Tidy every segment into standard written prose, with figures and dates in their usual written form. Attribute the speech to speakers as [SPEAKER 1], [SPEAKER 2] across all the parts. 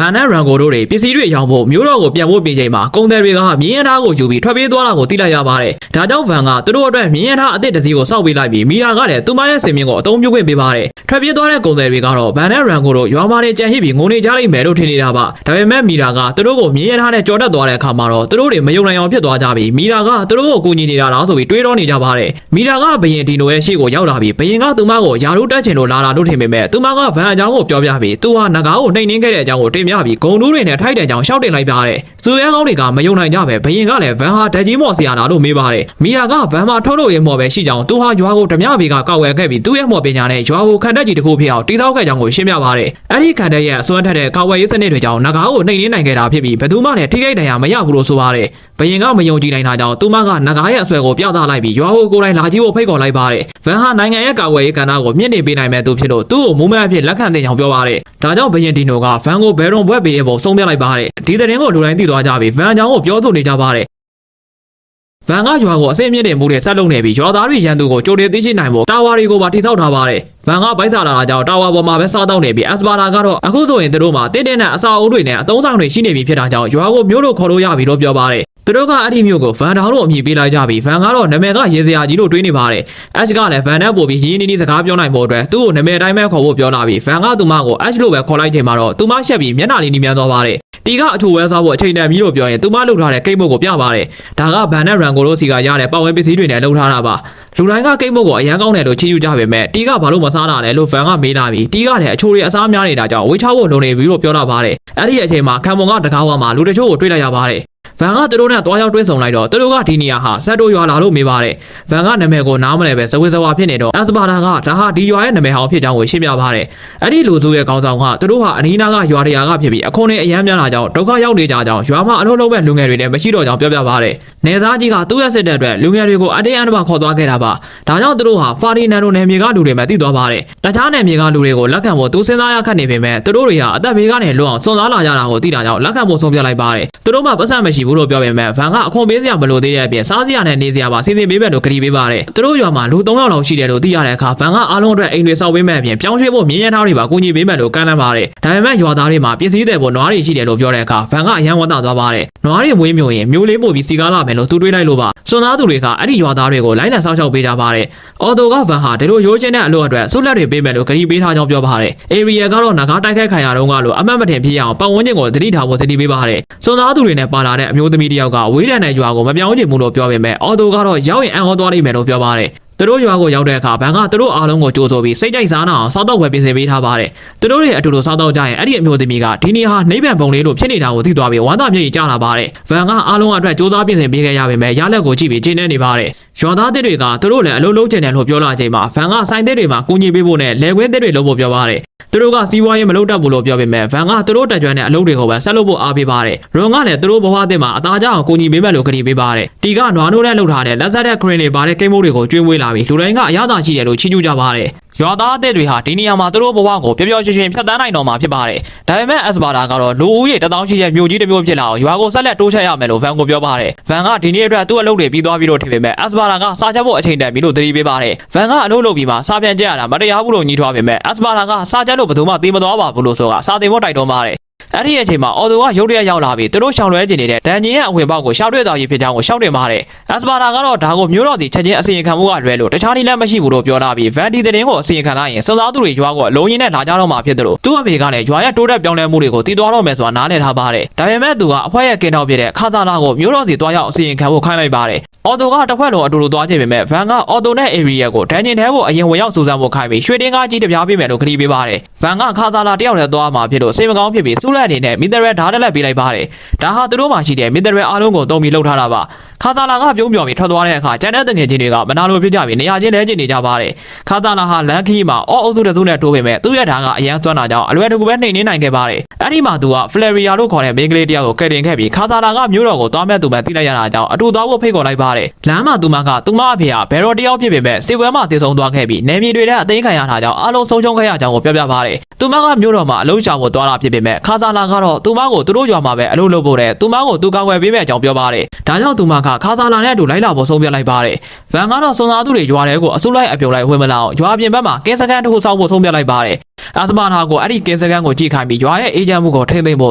[SPEAKER 1] န်နဲ့ရန်ကိုတို့တွေပစ္စည်းတွေရောင်းဖို့မျိုးတော်ကိုပြန်ဖို့ပြင်ချိန်မှာကုန်တယ်တွေကမြင်းရထားကိုယူပြီးထွက်ပြေးသွားတာကိုသိလိုက်ရပါတယ်။ဒါကြောင့်ဗန်ကသူတို့အတွက်မြင်းရထားအသစ်တစ်စီးကိုစောက်ပေးလိုက်ပြီးမီရာကလည်းသူမရဲ့စင်မြင့်ကိုအသုံးပြုခွင့်ပေးပါတယ်။ထွက်ပြေးသွားတဲ့ကုန်တယ်တွေကတော့ဗန်နဲ့ရန်ကိုတို့ရွာမှာနေကြံဟစ်ပြီးငိုနေကြလိမ့်မယ်လို့ထင်နေတာပါ။ဒါပေမဲ့မီရာကသူတို့ကိုမြင်းရထားနဲ့ကြော်တက်သွားတဲ့အခါမှာတော့သူတို့တွေမယုံနိုင်အောင်ဖြစ်သွားကြပြီးမီရာကသူတို့ကိုကူညီနေတာလားဆိုပြီးတွေးတောနေကြပါတယ်။မီရာကဘယင်ဒီနိုရဲ့ရှေ့ကိုရောက်လာပြီးဘယင်ကသူမကိုယာရုတက်ချင်လို့လာတာလို့ထင်ပေမဲ့သူမကဗန်အကြောင်းကိုပြောပြပြီးသူဟာငကားကိုနှိမ်နှင်းခဲ့တဲ့အကြောင်းကိုတင်ပြပြီးဂုံတူးတွေနဲ့ထိုက်တဲ့အကြောင်းရှောက်တင်လိုက်ပါတယ်။သူရဲကောင်းတွေကမယုံနိုင်ကြပဲဘယင်ကလည်းဗန်ဟာဓာကြီးမော်စီယာနာလို့မေးပါတယ်။မီယာကဗန်မှာထုတ်လို့ရမော်ပဲရှိကြောင်းသူဟာရွာကိုဓမြဘေးကကောက်ဝယ်ခဲ့ပြီးသူ့ရဲ့မော်ပညာနဲ့ရွာကိုခံတက်ကြီးတစ်ခုဖြစ်အောင်တိစောက်ခဲ့ကြောင်းကိုရှင်းပြပါတယ်။အဲ့ဒီခံတက်ရဲ့အစွမ်းထက်တဲ့ကောက်ဝယ်ရေးစနစ်တွေကြောင့်ငကားကိုနှိမ်နှင်းနိုင်ခဲ့တာဖြစ်ပြီးဘယ်သူမှလည်းထိခိုက်ဒဏ်ရာမရဘူးလို့ဆိုပါတယ်။ဘယင်ကမယုံကြည်နိုင်တာကြောင့်သူမကငကားရဲ့အဆွဲကိုပြသလိုက်ပြီးရွာကိုကိုယ်တိုင်လာကြည့်ဖို့ဖိတ်ခေါ်လိုက်ပါတယ်။ဗန်ဟာနိုင်ငံရဲ့ကောက်ဝယ်ရေးကဏ္ဍကိုမြင့်တင်ပေးနိုင်မဲ့သူဖြစ်လို့သူ့ကိုမူးမအဖြစ်လက်ခံတဲ့ကြောင်းပြောပါတယ်။ဒါကြောင့်ဘယင်ဒီနိုကဗန်ကိုဘယ်ရွန်ဘွဲ့ပေးရဖို့ဆုံးဖြတ်လိုက်ပါတယ်။ဒီသတင်းကိုလူတိုင်းသိသွားကြပြီးဗန်အကြောင်းကိုပြောဆိုနေကြပါတယ်။ဗန်ကရွာကိုအစိမ့်မြင့်တင်မှုတွေဆက်လုပ်နေပြီးရွာသားတွေရန်သူကိုကြိုတင်သိရှိနိုင်ဖို့တာဝါတွေကိုပါတိစောက်ထားပါတယ်။ဗန်ကဗိုက်စာလာတာကြောင့်တာဝါပေါ်မှာပဲစားတောက်နေပြီးအက်စပါတာကတော့အခုဆိုရင်သူတို့မှာတင်းတင်းနဲ့အစာအုပ်တွေနဲ့အသုံးဆောင်တွေရှိနေပြီဖြစ်တာကြောင့်ရွာကိုမျိုးလို့ခေါ်လို့ရပြီလို့ပြောပါတယ်။သူတို့ကအဲ့ဒီမျိုးကိုဗန်ဒေါင်းလို့အမည်ပေးလိုက်ကြပြီးဗန်ကတော့နာမည်ကရေစရာကြီးလို့တွေးနေပါတယ်။ Ash ကလည်းဗန်နဲ့ပို့ပြီးရင်းနှီးနှီးစကားပြောနိုင်ဖို့အတွက်သူ့ကိုနာမည်တိုင်းပဲခေါ်ဖို့ပြောလာပြီးဗန်ကသူမကို Ash လို့ပဲခေါ်လိုက်ချိန်မှာတော့သူမရှက်ပြီးမျက်နှာလေးနီးမြန်းသွားပါတယ်။တီကအထူဝဲစားဖို့အချိန်တန်ပြီးလို့ပြောရင်သူမလှုပ်ထားတဲ့ကိတ်မုတ်ကိုပြပါတယ်။ဒါကဗန်နဲ့ရန်ကိုတို့စီကရတဲ့ပတ်ဝန်းပစ္စည်းတွေနဲ့လှုပ်ထားတာပါ။လူတိုင်းကကိတ်မုတ်ကိုအရန်ကောင်းတယ်လို့ချီးကျူးကြပေမဲ့တီကဘာလို့မစားတာလဲလို့ဗန်ကမေးလာပြီးတီကလည်းအချိုတွေအစားများနေတာကြောင့်ဝေးချဖို့လုံနေပြီလို့ပြောလာပါတယ်။အဲ့ဒီအချိန်မှာခံမုံကတကားဝါမှာလူတချို့ကိုတွေ့လိုက်ရပါတယ်။ဗန်ကသူတို့နဲ့တွားရောက်တွဲဆုံလိုက်တော့သူတို့ကဒီနေရာဟာဆက်တို့ရွာလာလို့မေးပါတယ်။ဗန်ကနာမည်ကိုနားမလဲပဲဇဝေဇဝါဖြစ်နေတော့အက်စပါတာကဒါဟာဒီရွာရဲ့နာမည်ဟောင်းဖြစ်ကြောင်းကိုရှင်းပြပါတယ်။အဲ့ဒီလူစုရဲ့ခေါင်းဆောင်ကသူတို့ဟာအနီးနားကရွာတရာကဖြစ်ပြီးအခွန်နဲ့အရန်များလာကြောင်းဒုက္ခရောက်နေကြကြောင်းရွာမှာအလုံးလုံးပဲလူငယ်တွေနဲ့မရှိတော့ကြောင်းပြောပြပါတယ်။နေသားကြီးကသူ့ရဲ့စစ်တပ်အတွက်လူငယ်တွေကိုအတင်းအဓမ္မခေါ်သွားခဲ့တာပါ။ဒါကြောင့်သူတို့ဟာဖာဒီနန်တို့နယ်မြေကလူတွေမှသိသွားပါတယ်။တခြားနယ်မြေကလူတွေကိုလက်ခံဖို့သူစဉ်းစားရခက်နေပေမဲ့သူတို့တွေဟာအသက်ဘေးကနေလွတ်အောင်စွန့်စားလာကြတာကိုသိတာကြောင့်လက်ခံဖို့ဆုံးဖြတ်လိုက်ပါတယ်။သူတို့မှပတ်စံမရှိဘူးလို့ပြောပေမဲ့ဗန်ကအခွန်ပေးစရာမလိုသေးတဲ့အပြင်စားစရာနဲ့နေစရာပါစီစဉ်ပေးမယ်လို့ကတိပေးပါတယ်။သူတို့ရွာမှာလူ3ယောက်လောက်ရှိတယ်လို့သိရတဲ့အခါဗန်ကအားလုံးအတွက်အိမ်တွေဆောက်ပေးမယ်အပြင်ပြောင်းရွှေ့ဖို့မြင်းရထားတွေပါကူညီပေးမယ်လို့ကမ်းလှမ်းပါတယ်။ဒါပေမဲ့ရွာသားတွေမှာပစ္စည်းတွေပေါ်နွားတွေရှိတယ်လို့ပြောတဲ့အခါဗန်ကအယံဝတ်သားသွားပါတယ်။နွားတွေမွေးမြူရင်မျိုးလေးပို့ပြီးစီကားလာမယ်လို့သူတွေးလိုက်လို့ပါ။စွန်သားသူတွေကအဲ့ဒီရွာသားတွေကိုလိုင်းလံဆောက်ရှောက်ပေးကြပါတယ်။အော်တိုကဗန်ဟာဒီလိုရိုးချင်းတဲ့အလို့အတွက်ဆုလက်တွေပေးမယ်လို့ကတိပေးထားကြောင်းပြောပါတယ်။အေရီယာကတော့ငကားတိုက်ခိုက်ခံရတော့ကလို့အမှတ်မတင်ဖြစ်ရအောင်ပတ်ဝန်းကျင်ကိုသတိထားဖို့သတိပေးပါတယ်။စွန်သားသူတွေနဲ့ပါလာတဲ့အမျိုးသမီးတယောက်ကဝေးတဲ့နယ်ရွာကိုမပြောင်းချင်ဘူးလို့ပြောပေမဲ့အော်တိုကတော့ရောက်ရင်အံ့ဩသွားလိမ့်မယ်လို့ပြောပါတယ်။သူတို့ရွာကိုရောက်တဲ့အခါဗန်ကသူတို့အားလုံးကိုကြိုးဆိုပြီးစိတ်ကြိုက်စားနာအောင်စားတော့ဝယ်ပြင်ဆင်ပေးထားပါတယ်။သူတို့တွေအတူတူစားတော့ကြရင်အဲ့ဒီအမျိုးသမီးကဒီနေ့ဟာနှိပ်ပံပုံလေးလို့ဖြစ်နေတာကိုသိသွားပြီးဝမ်းသာမြေကြီးကြားလာပါတယ်။ဗန်ကအားလုံးအတွက်စူးစမ်းပြင်ဆင်ပေးခဲ့ရပေမဲ့ရလက်ကိုကြည့်ပြီးကျင်းနေနေပါတယ်။ရွာသားတွေကသူတို့လည်းအလုံးလုံးကျင်တယ်လို့ပြောလာချိန်မှာဗန်ကဆိုင်တွေမှာကူညီပေးဖို့နဲ့လယ်ကွင်းတွေလုပ်ဖို့ပြောပါတယ်။သူတို့ကစီးပွားရေးမလုပ်တတ်ဘူးလို့ပြောပေမဲ့ဗန်ကသူတို့တက်ကြွတဲ့အလုပ်တွေကိုပဲဆက်လုပ်ဖို့အားပေးပါတယ်။ရွန်ကလည်းသူတို့ဘဝအသစ်မှာအသားကျအောင်ကူညီပေးမယ်လို့ကတိပေးပါတယ်။တီကနွားနိုးနဲ့လှုပ်ထားတဲ့လက်ဆက်တဲ့ခရင်တွေပါတဲ့ကိန်းမိုးတွေကိုကျွေးမွေးလာပြီးလူတိုင်းကအရသာရှိတယ်လို့ချီးကျူးကြပါတယ်။ရွာသားအသစ်တွေဟာဒီနေရာမှာသူတို့ဘဝကိုပျော်ပျော်ရွှင်ရွှင်ဖြတ်သန်းနိုင်တော့မှာဖြစ်ပါတယ်။ဒါပေမဲ့အက်စပါတာကတော့လူဦးရေ1000ရှိတဲ့မြို့ကြီးတစ်မြို့ဖြစ်လာအောင်ရွာကိုဆက်လက်တိုးချဲ့ရမယ်လို့ဗန်ကိုပြောပါတယ်။ဗန်ကဒီနေ့အတွက်သူ့အလုပ်တွေပြီးသွားပြီလို့ထင်ပေမဲ့အက်စပါတာကစားချက်ဖို့အချိန်တန်ပြီလို့သတိပေးပါတယ်။ဗန်ကအလုပ်လုပ်ပြီးမှစားပြန်ကြရတာမတရားဘူးလို့ညှိထွားပေမဲ့အက်စပါတာကစားချက်လို့ဘယ်သူမှသိမသွားပါဘူးလို့ဆိုတာစာတင်ဖို့တိုက်တွန်းပါတယ်။အဲ့ဒီအချိန်မှာအော်တိုကရုတ်တရက်ရောက်လာပြီးသူတို့ရှောင်လွဲကျင်နေတဲ့ဒန်ဂျင်ရဲ့အဝင်ပေါက်ကိုရှောက်တွေ့တော်ကြီးဖြစ်ကြောင်းကိုရှောက်တင်ပါတယ်။အက်စပါတာကတော့ဒါကိုမျိုးတော်စီချက်ချင်းအစီရင်ခံမှုကလွဲလို့တခြားနည်းလမ်းမရှိဘူးလို့ပြောလာပြီးဗန်ဒီသတင်းကိုအစီရင်ခံလိုက်ရင်စုံစမ်းသူတွေရွာကိုအလုံးရင်းနဲ့လာကြတော့မှာဖြစ်တယ်လို့သူ့အဖေကလည်းရွာရဲ့တိုးတက်ပြောင်းလဲမှုတွေကိုသိသွားတော့မယ်ဆိုတာနားလည်ထားပါတယ်။ဒါပေမဲ့သူကအဖွဲရဲ့ကင်းတော့ဖြစ်တဲ့ခါစာလာကိုမျိုးတော်စီတွားရောက်အစီရင်ခံဖို့ခိုင်းလိုက်ပါတယ်။အော်တိုကတစ်ခွက်လုံးအတူတူသွားကြည့်ပေမဲ့ဗန်ကအော်တိုနဲ့အေရီယာကိုဒန်ဂျင်ထဲကိုအရင်ဝင်ရောက်စူးစမ်းဖို့ခိုင်းပြီးရွှေတင်းကားကြီးတစ်ပြားပေးမယ်လို့ကတိပေးပါတယ်။ဗန်ကခါစာလာတယောက်တည်းသွားမှာဖြစ်လို့စိတ်မကောင်းဖြစ်ပြီးစူးလက်အနေနဲ့မီတရက်ဓာတ်လက်ပေးလိုက်ပါတယ်။ဒါဟာသူတို့မှရှိတဲ့မီတရက်အားလုံးကိုတုံးပြီးလှုပ်ထားတာပါ။ခါစာလာကပြုံးပြော်ပြီးထွက်သွားတဲ့အခါကျန်တဲ့တငယ်ချင်းတွေကမနာလိုဖြစ်ကြပြီးနေရာချင်းလဲကျင်နေကြပါတယ်။ခါစာလာဟာလန်ခီမှာအော်အုပ်စုတစုနဲ့တိုးပေမဲ့သူ့ရဲ့ဓာတ်ကအရန်စွမ်းတာကြောင့်အလွယ်တကူပဲနှိမ်နှင်းနိုင်ခဲ့ပါတယ်။အဲ့ဒီမှာသူကဖလက်ရီယာလို့ခေါ်တဲ့မိန်းကလေးတယောက်ကိုကယ်တင်ခဲ့ပြီးခါစာလာကမျိုးတော်ကိုသွားမဲ့သူမှသိလိုက်ရတာကြောင့်အတူသွားဖို့ဖိတ်ခေါ်လိုက်ပါတယ်။လမ်းမှာသူမကသူမအဖေကဘယ်တော့တယောက်ဖြစ်ပေမဲ့စေပွဲမှာတည်ဆုံသွားခဲ့ပြီးနေမြေတွေနဲ့အသိခံရတာကြောင့်အားလုံးဆုံးရှုံးခဲ့ရကြောင်းကိုပြောပြပါတယ်။သူမကမျိုးတော်မှာအလုံးချဖို့သွားတာဖြစ်ပေမဲ့ခါစာလာကတော့သူမကိုသူတို့ရွာမှာပဲအလုပ်လုပ်ဖို့တဲ့သူမကိုသူကောက်ွယ်ပေးမဲ့အကြောင်းပြောပါတယ်။ဒါကြောင့်သူမကခါစာလာနဲ့အတူလိုက်လာဖို့ဆုံးဖြတ်လိုက်ပါတယ်။ဗန်ကတော့စုံသားသူတွေရွာထဲကိုအစုလိုက်အပြုံလိုက်ဝင်မလာအောင်ရွာပြင်ဘက်မှာကင်းစခန်းတစ်ခုစောက်ဖို့ဆုံးဖြတ်လိုက်ပါတယ်။ အစပါနာကိုအဲ့ဒီကင်းစကန်ကိုကြည့်ခိုင်းပြီးရွာရဲ့အေဂျင့်မှုကိုထိန်းသိမ်းဖို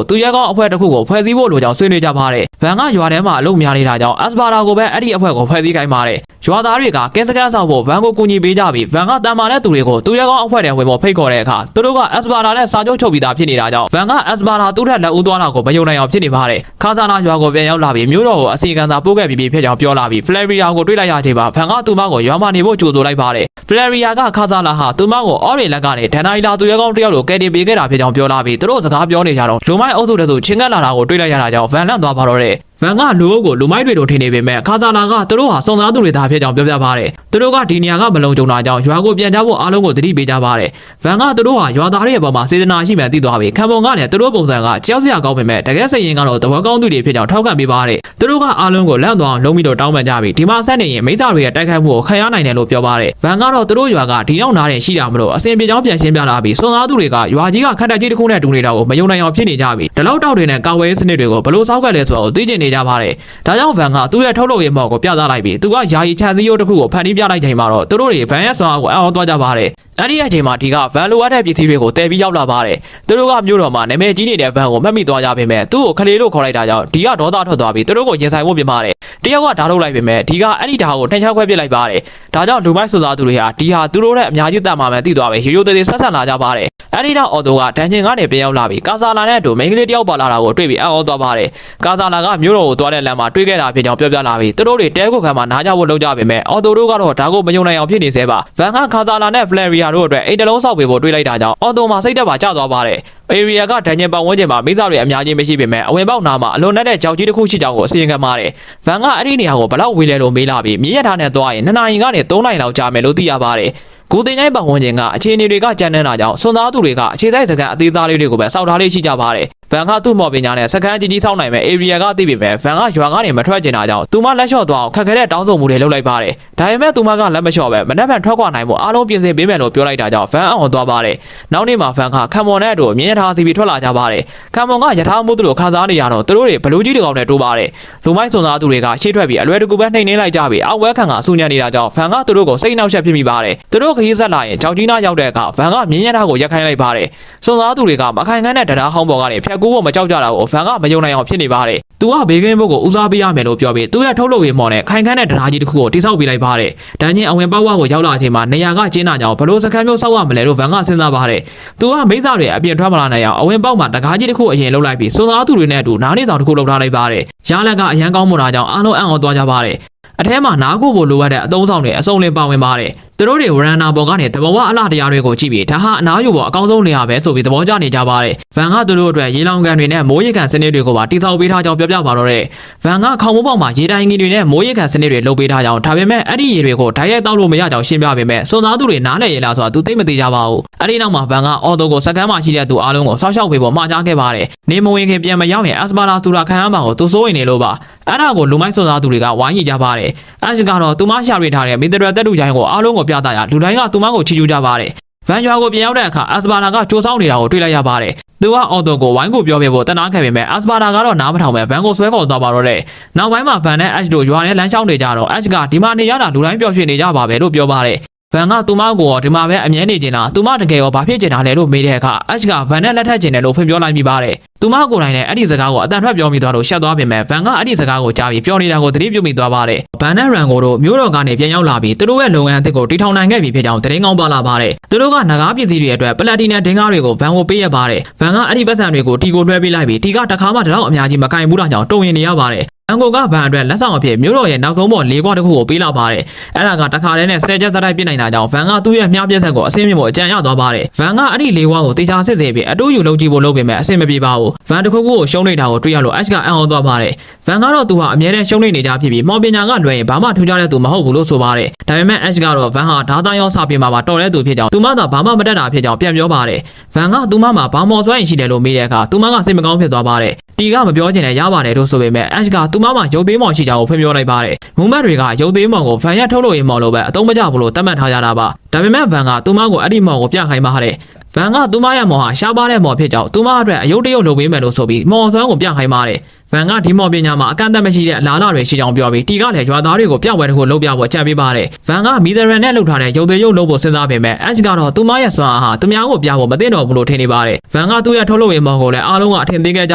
[SPEAKER 1] ့သူရဲကောင်းအဖွဲ့တစ်ခုကိုဖွဲ့စည်းဖို့လိုကြောင်းဆွေးနွေးကြပါတယ်ဗန်ကရွာထဲမှာအလုပ်များနေတာကြောင့်အစပါနာကိုပဲအဲ့ဒီအဖွဲ့ကိုဖွဲ့စည်းခိုင်းပါတယ်ရွာသားတွေကကင်းစကန်ဆောင်ဖို့ဗန်ကိုကူညီပေးကြပြီးဗန်ကတန်မာတဲ့သူတွေကိုသူရဲကောင်းအဖွဲ့တွေဝင်ဖို့ဖိတ်ခေါ်တဲ့အခါသူတို့ကအစပါနာနဲ့စာချုပ်ချုပ်ပြီးသားဖြစ်နေတာကြောင့်ဗန်ကအစပါနာသူ့ထက်လက်ဦးသွားတာကိုမယုံနိုင်အောင်ဖြစ်နေပါတယ်ခါဆာနာရွာကိုပြန်ရောက်လာပြီးမြို့တော်ကိုအစီအကံသာပို့ခဲ့ပြီးဖြစ်ကြောင်းပြောလာပြီးဖလက်ရီယာကိုတွေ့လိုက်ရချိန်မှာဗန်ကသူမကိုရွာမှာနေဖို့ကြိုဆိုလိုက်ပါတယ်ဖလက်ရီယာကခါဆာနာဟာသူမကိုအော်ရီလက်ကနေဒန်နိုင်လာသူရဲကောင်းတယောက်လိုကယ်တင်ပေးခဲ့တာဖြစ်ကြောင်းပြောလာပြီးသူတို့စကားပြောနေကြတော့လူမိုင်းအုပ်စုတစုချင်းကပ်လာတာကိုတွေ့လိုက်ရတာကြောင့်ဗန်လန့်သွားပါတော့တယ်ဗန်ကလူအုပ်ကိုလူမိုက်တွေလိုထင်နေပေမဲ့ခါဆာနာကသူတို့ဟာစုံသားသူတွေသာဖြစ်ကြောင်းပြောပြပါတယ်သူတို့ကဒီနေရာကမလုံခြုံတာကြောင့်ရွာကိုပြန်ကြဖို့အားလုံးကိုတတိပေးကြပါတယ်ဗန်ကသူတို့ဟာရွာသားတွေရဲ့ပေါ်မှာစေတနာရှိမှသိသွားပြီးခံပုံကလည်းသူတို့ပုံစံကကြောက်စရာကောင်းပေမဲ့တကယ်စိတ်ရင်းကတော့တဝက်ကောင်းသူတွေဖြစ်ကြောင်းထောက်ခံပေးပါတယ်သူတို့ကအားလုံးကိုလန့်သွားအောင်လုံးပြီးတော့တောင်းပန်ကြပြီးဒီမှာဆက်နေရင်မိသားတွေရဲ့တိုက်ခိုက်မှုကိုခံရနိုင်တယ်လို့ပြောပါတယ်ဗန်ကတော့သူတို့ရွာကဒီရောက်နားတယ်ရှိတာမလို့အစင်ပြေကြောင်းပြန်ရှင်းပြလာပြီးစုံသားသူတွေကရွာကြီးကခက်တက်ကြီးတစ်ခုနဲ့တူနေတာကိုမယုံနိုင်အောင်ဖြစ်နေကြပြီးဒီလောက်တောက်တွေနဲ့ကာဝဲစနစ်တွေကိုဘလို့စောက်ကလဲဆိုတော့သိကျင်နေကြပါတယ်ဒါကြောင့်ဗန်ကသူ့ရဲ့ထုတ်လုပ်ရေးမော်ကိုပြသလိုက်ပြီးသူကယာယီခြံစည်းရိုးတစ်ခုကိုဖန်တီးပြလိုက်ချိန်မှာတော့သူတို့တွေဗန်ရဲ့စွမ်းအားကိုအံ့ဩသွားကြပါတယ်အဲ့ဒီအချိန်မှာဒီကဗန်လိုအပ်တဲ့ပစ္စည်းတွေကိုတည်ပြီးရောက်လာပါတယ်သူတို့ကမြို့တော်မှာနာမည်ကြီးနေတဲ့ဗန်ကိုမှတ်မိသွားကြပေမဲ့သူ့ကိုခလေးလို့ခေါ်လိုက်တာကြောင့်ဒီကဒေါသထွက်သွားပြီးသူတို့ကိုရင်ဆိုင်ဖို့ပြင်ပါတယ်တယောက်ကဓာတ်ထုတ်လိုက်ပေမဲ့ဒီကအဲ့ဒီဓာတ်ကိုနှိမ်ချခွဲပစ်လိုက်ပါတယ်ဒါကြောင့်လူမိုက်ဆိုသားသူတွေဟာဒီဟာသူတို့နဲ့အများကြီးတတ်မှမှန်သိသွားပြီးရိုးရိုးသေးသေးဆက်ဆံလာကြပါတယ်အဲ့ဒီတော့အော်တိုကဒန်ဂျင်ကနေပြန်ရောက်လာပြီးကာဆာလာနဲ့အတူမိန်းကလေးတယောက်ပါလာတာကိုတွေ့ပြီးအံ့ဩသွားပါတယ်ကာဆာလာကမြို့တော်ကိုသွားတဲ့လမ်းမှာတွေ့ခဲ့တာဖြစ်ကြောင်းပြောပြလာပြီးသူတို့တွေတဲကိုခံမှာနားကြဖို့လုပ်ကြပေမဲ့အော်တိုတို့ကတော့ဒါကိုမယုံနိုင်အောင်ဖြစ်နေသေးပါဗန်ကကာဆာလာနဲ့ဖလက်ရီယာတို့အတွက်အိမ်တလုံးဆောက်ပေးဖို့တွေးလိုက်တာကြောင့်အော်တိုမှာစိတ်သက်သာကျသွားပါတယ်area ကဒန်ဂျင်ပတ်ဝန်းကျင်မှာမိသားတွေအများကြီးမရှိပေမဲ့အဝင်ပေါက်နာမှာအလွန်နဲ့တဲ့ကြောက်ကြီးတစ်ခုရှိကြောင်းကိုအစီရင်ခံပါတယ်ဗန်ကအဲ့ဒီနေရာကိုဘလောက်ဝေးလဲလို့မေးလာပြီးမြင်းရထားနဲ့သွားရင်2နာရီကနေ3နာရီလောက်ကြာမယ်လို့သိရပါတယ်ကိုတင်ချိုင်းပတ်ဝန်းကျင်ကအခြေအနေတွေကကြမ်းတမ်းတာကြောင့်စွန်သားသူတွေကအခြေစိုက်စကန်အသေးစားလေးတွေကိုပဲစောက်ထားလေးရှိကြပါတယ်ဗန်ကသူ့မော်ပညာနဲ့စကန်ကြီးကြီးစောက်နိုင်မဲ့ area ကသိပေမဲ့ဗန်ကရွာကနေမထွက်ကျင်တာကြောင့်သူမလက်လျှော့သွားအောင်ခက်ခဲတဲ့တောင်းဆိုမှုတွေလုပ်လိုက်ပါတယ်ဒါပေမဲ့သူမကလက်မလျှော့ပဲမနှက်ဖန်ထွက်ခွာနိုင်မှုအားလုံးပြင်ဆင်ပေးမယ်လို့ပြောလိုက်တာကြောင့်ဗန်အောင်သွားပါတယ်နောက်နေ့မှာဗန်ကခံမွန်နဲ့အတူမြင်းထားစီပြီးထွက်လာကြပါတယ်ခံမွန်ကယထာမှုသူတို့ခန်းစားနေရတော့သူတို့တွေဘလူးကြီးတကောင်နဲ့တိုးပါတယ်လူမိုက်စွန်သားသူတွေကရှေ့ထွက်ပြီးအလွယ်တကူပဲနှိမ်နှင်းလိုက်ကြပြီးအောက်ဝဲခံကအဆူညံနေတာကြောင့်ဗန်ကသူတို့ကိုစိတ်နှောက်ယှက်ဖြစ်မိပါတယ်သူတို့ခရီးဆက်လာရင်ကြောက်ကြီးနားရောက်တဲ့အခါဗန်ကမြင်းရထားကိုရက်ခိုင်းလိုက်ပါတယ်စွန်သားသူတွေကမခိုင်ခန့်တဲ့တရားဟောင်းပေါ်ကနေဖြတ်ကူးဖို့မကြောက်ကြတာကိုဗန်ကမယုံနိုင်အောင်ဖြစ်နေပါတယ်သူကဘေးကင်းဘုတ်ကိုဦးစားပေးရမယ်လို့ပြောပြီးသူ့ရဲ့ထုတ်လုပ်ရေးမော်နဲ့ခိုင်ခန့်တဲ့တရားကြီးတစ်ခုကိုတိစောက်ပေးလိုက်ပါတယ်ဒန်ဂျင်အဝင်ပေါက်ဝါကိုရောက်လာချိန်မှာနေရာကကျင်းတာကြောင့်ဘလို့စခန်းမျိုးစောက်ရမလဲလို့ဗန်ကစဉ်းစားပါတယ်သူကမိစားတွေအပြင်ထွက်မလာနိုင်အောင်အဝင်ပေါက်မှာတကားကြီးတစ်ခုအရင်လှုပ်လိုက်ပြီးစွန်သားသူတွေနဲ့အတူနားနေဆောင်တစ်ခုလှုပ်ထားလိုက်ပါတယ်ရလက်ကအရန်ကောင်းမှုတာကြောင့်အားလုံးအံ့ဩသွားကြပါတယ်အထဲမှာနားကိုလိုအပ်တဲ့အသုံးဆောင်တွေအစုံလင်ပါဝင်ပါတယ်သူတို့တွေဝရန်နာပေါ်ကနေတဘောဝအလှတရားတွေကိုကြည့်ပြီးဒါဟာအနားယူပေါ်အကောင်းဆုံးနေရာပဲဆိုပြီးသဘောကျနေကြပါတယ်ဗန်ကသူတို့အတွက်ရေလောင်ကန်တွေနဲ့မိုးရေကန်စနစ်တွေကိုပါတိစောက်ပေးထားကြောင်းပြောပြပါတော့တဲ့ဗန်ကခေါင်းမိုးပေါက်မှာရေတိုင်ငီတွေနဲ့မိုးရေကန်စနစ်တွေလုပ်ပေးထားကြောင်းဒါပေမဲ့အဲ့ဒီရေတွေကိုဓာတ်ရိုက်တောက်လို့မရကြောင်းရှင်းပြပေမဲ့စွန်သားသူတွေနားလည်ရလားဆိုတာသူသိမသိကြပါဘူးအဲ့ဒီနောက်မှာဗန်ကအော်တိုကိုစကန်မှာရှိတဲ့သူအားလုံးကိုစောက်ရှောက်ပေးဖို့မှာကြားခဲ့ပါတယ်နေမဝင်ခင်ပြန်မရောက်ရင်အစပါလာဆူရာခံရမှာကိုသူစိုးရင်နေလို့ပါအဲ့ဒါကိုလူမိုက်စွန်သားသူတွေကဝိုင်းကြည့်ကြပါတယ်အက်ရှ်ကတော့သူမရှာတွေ့ထားတဲ့မီတရတက်တူချိုင်းကိုအားလုံးကိုပြသရလူတိုင်းကသူမကိုချီကျူးကြပါတယ်ဗန်ရွာကိုပြန်ရောက်တဲ့အခါအစပါနာကကြိုးစောင်းနေတာကိုတွေ့လိုက်ရပါတယ်သူကအော်တိုကိုဝိုင်းကိုပြောပြဖို့တနာခဲ့ပေမဲ့အစပါနာကတော့နားမထောင်ပဲဗန်ကိုဆွဲခေါ်သွားပါတော့တဲ့နောက်ပိုင်းမှာဗန်နဲ့အက်ရှ်တို့ရွာနဲ့လမ်းလျှောက်နေကြတော့အက်ရှ်ကဒီမှာနေရတာလူတိုင်းပျော်ရွှင်နေကြပါပဲလို့ပြောပါတယ်ဗန်ကသူမကိုဒီမှာပဲအမြဲနေကျင်တာသူမတကယ်ရောဘာဖြစ်ကျင်တာလဲလို့မေးတဲ့အခါအက်ရှ်ကဗန်နဲ့လက်ထပ်ကျင်တယ်လို့ဖွင့်ပြောလိုက်မိပါတယ်သူမကိုယ်တိုင်လည်းအဲ့ဒီစကားကိုအတန်ထွက်ပြောမိသွားလို့ရှက်သွားပေမဲ့ဗန်ကအဲ့ဒီစကားကိုကြားပြီးပြောနေတာကိုသတိပြုမိသွားပါတယ်ဗန်နဲ့ရန်ကိုတို့မျိုးတော်ကနေပြန်ရောက်လာပြီးသူတို့ရဲ့လုပ်ငန်းအသစ်ကိုတီထောင်နိုင်ခဲ့ပြီဖြစ်ကြောင်းသတင်းကောင်းပါလာပါတယ်သူတို့ကနဂါးပစ္စည်းတွေအတွက်ပလက်တီနဲ့ဒင်ကားတွေကိုဗန်ကိုပေးရပါတယ်ဗန်ကအဲ့ဒီပတ်စံတွေကိုတီကိုလွှဲပေးလိုက်ပြီးတီကတခါမှတော့အများကြီးမကင်ဘူးတာကြောင့်တုံရင်နေရပါတယ်အန်ကိုကဗန်အတွက်လက်ဆောင်အဖြစ်မျိုးတော်ရဲ့နောက်ဆုံးပေါ်၄ခွတစ်ခုကိုပေးလာပါတယ်အဲ့ဒါကတခါတည်းနဲ့10ချက်စတိုက်ပြစ်နိုင်တာကြောင့်ဗန်ကသူ့ရဲ့မြားပြက်ဆက်ကိုအဆင်းမြင့်ဖို့အကြံရသွားပါတယ်ဗန်ကအဲ့ဒီ၄ခွကိုတေချာစစ်စေပြီးအတူယူလုံးကြည့်ဖို့လုပ်ပေမဲ့အဆင်မပြေပါဘူးဗန်တစ်ခုခုကိုရှုံးနေတာကိုတွေ့ရလို့အက်ရှ်ကအံ့ဩသွားပါတယ်ဗန်ကတော့သူဟာအမြဲတမ်းရှုံးနေကြဖြစ်ပြီးမော်ပညာကလွယ်ရင်ဘာမှထူးခြားတဲ့သူမဟုတ်ဘူးလို့ဆိုပါတယ်ဒါပေမဲ့အက်ရှ်ကတော့ဗန်ဟာဓာတ်သားရောစာပေမှာပါတော်တဲ့သူဖြစ်ကြောင်းသူမသာဘာမှမတတ်တာဖြစ်ကြောင်းပြန်ပြောပါတယ်ဗန်ကသူမမှာဘာမော်စွမ်းရင်ရှိတယ်လို့မေးတဲ့အခါသူမကစိတ်မကောင်းဖြစ်သွားပါတယ်တီကမပြောချင်တယ်ရပါတယ်လို့ဆိုပေမဲ့အက်ရှ်ကသူမမှာရုပ်သေးမောင်ရှိကြောင်းကိုဖွင့်ပြောလိုက်ပါတယ်မူမတ်တွေကရုပ်သေးမောင်ကိုဗန်ရထုတ်လို့ရင်မောင်လို့ပဲအသုံးမကျဘူးလို့သတ်မှတ်ထားကြတာပါဒါပေမဲ့ဗန်ကသူမကိုအဲ့ဒီမောင်ကိုပြခိုင်းပါတယ် ဗန်ကသူမရဲ့မော်ဟာရှားပါတဲ့မော်ဖြစ်ကြောင်းသူမအတွက်အယုတ်တရုတ်လုပ်ပေးမယ်လို့ဆိုပြီးမော်ဆွမ်းကိုပြခိုင်းပါတယ်ဗန်ကဒီမော်ပညာမှာအကန့်အသတ်မရှိတဲ့အလားအလာတွေရှိကြောင်းပြောပြီးတီကလည်းရွာသားတွေကိုပြပွဲတစ်ခုလုပ်ပြဖို့ကြံပေးပါတယ်ဗန်ကမီဒရန်နဲ့လှုပ်ထားတဲ့ရုပ်သေးရုပ်လုပ်ဖို့စဉ်းစားပေမဲ့အက်ချ်ကတော့သူမရဲ့စွမ်းအားဟာသူများကိုပြဖို့မသိတော့ဘူးလို့ထင်နေပါတယ်ဗန်ကသူ့ရဲ့ထုတ်လုပ်ရေးမော်ကိုလည်းအားလုံးကအထင်သေးခဲ့ကြ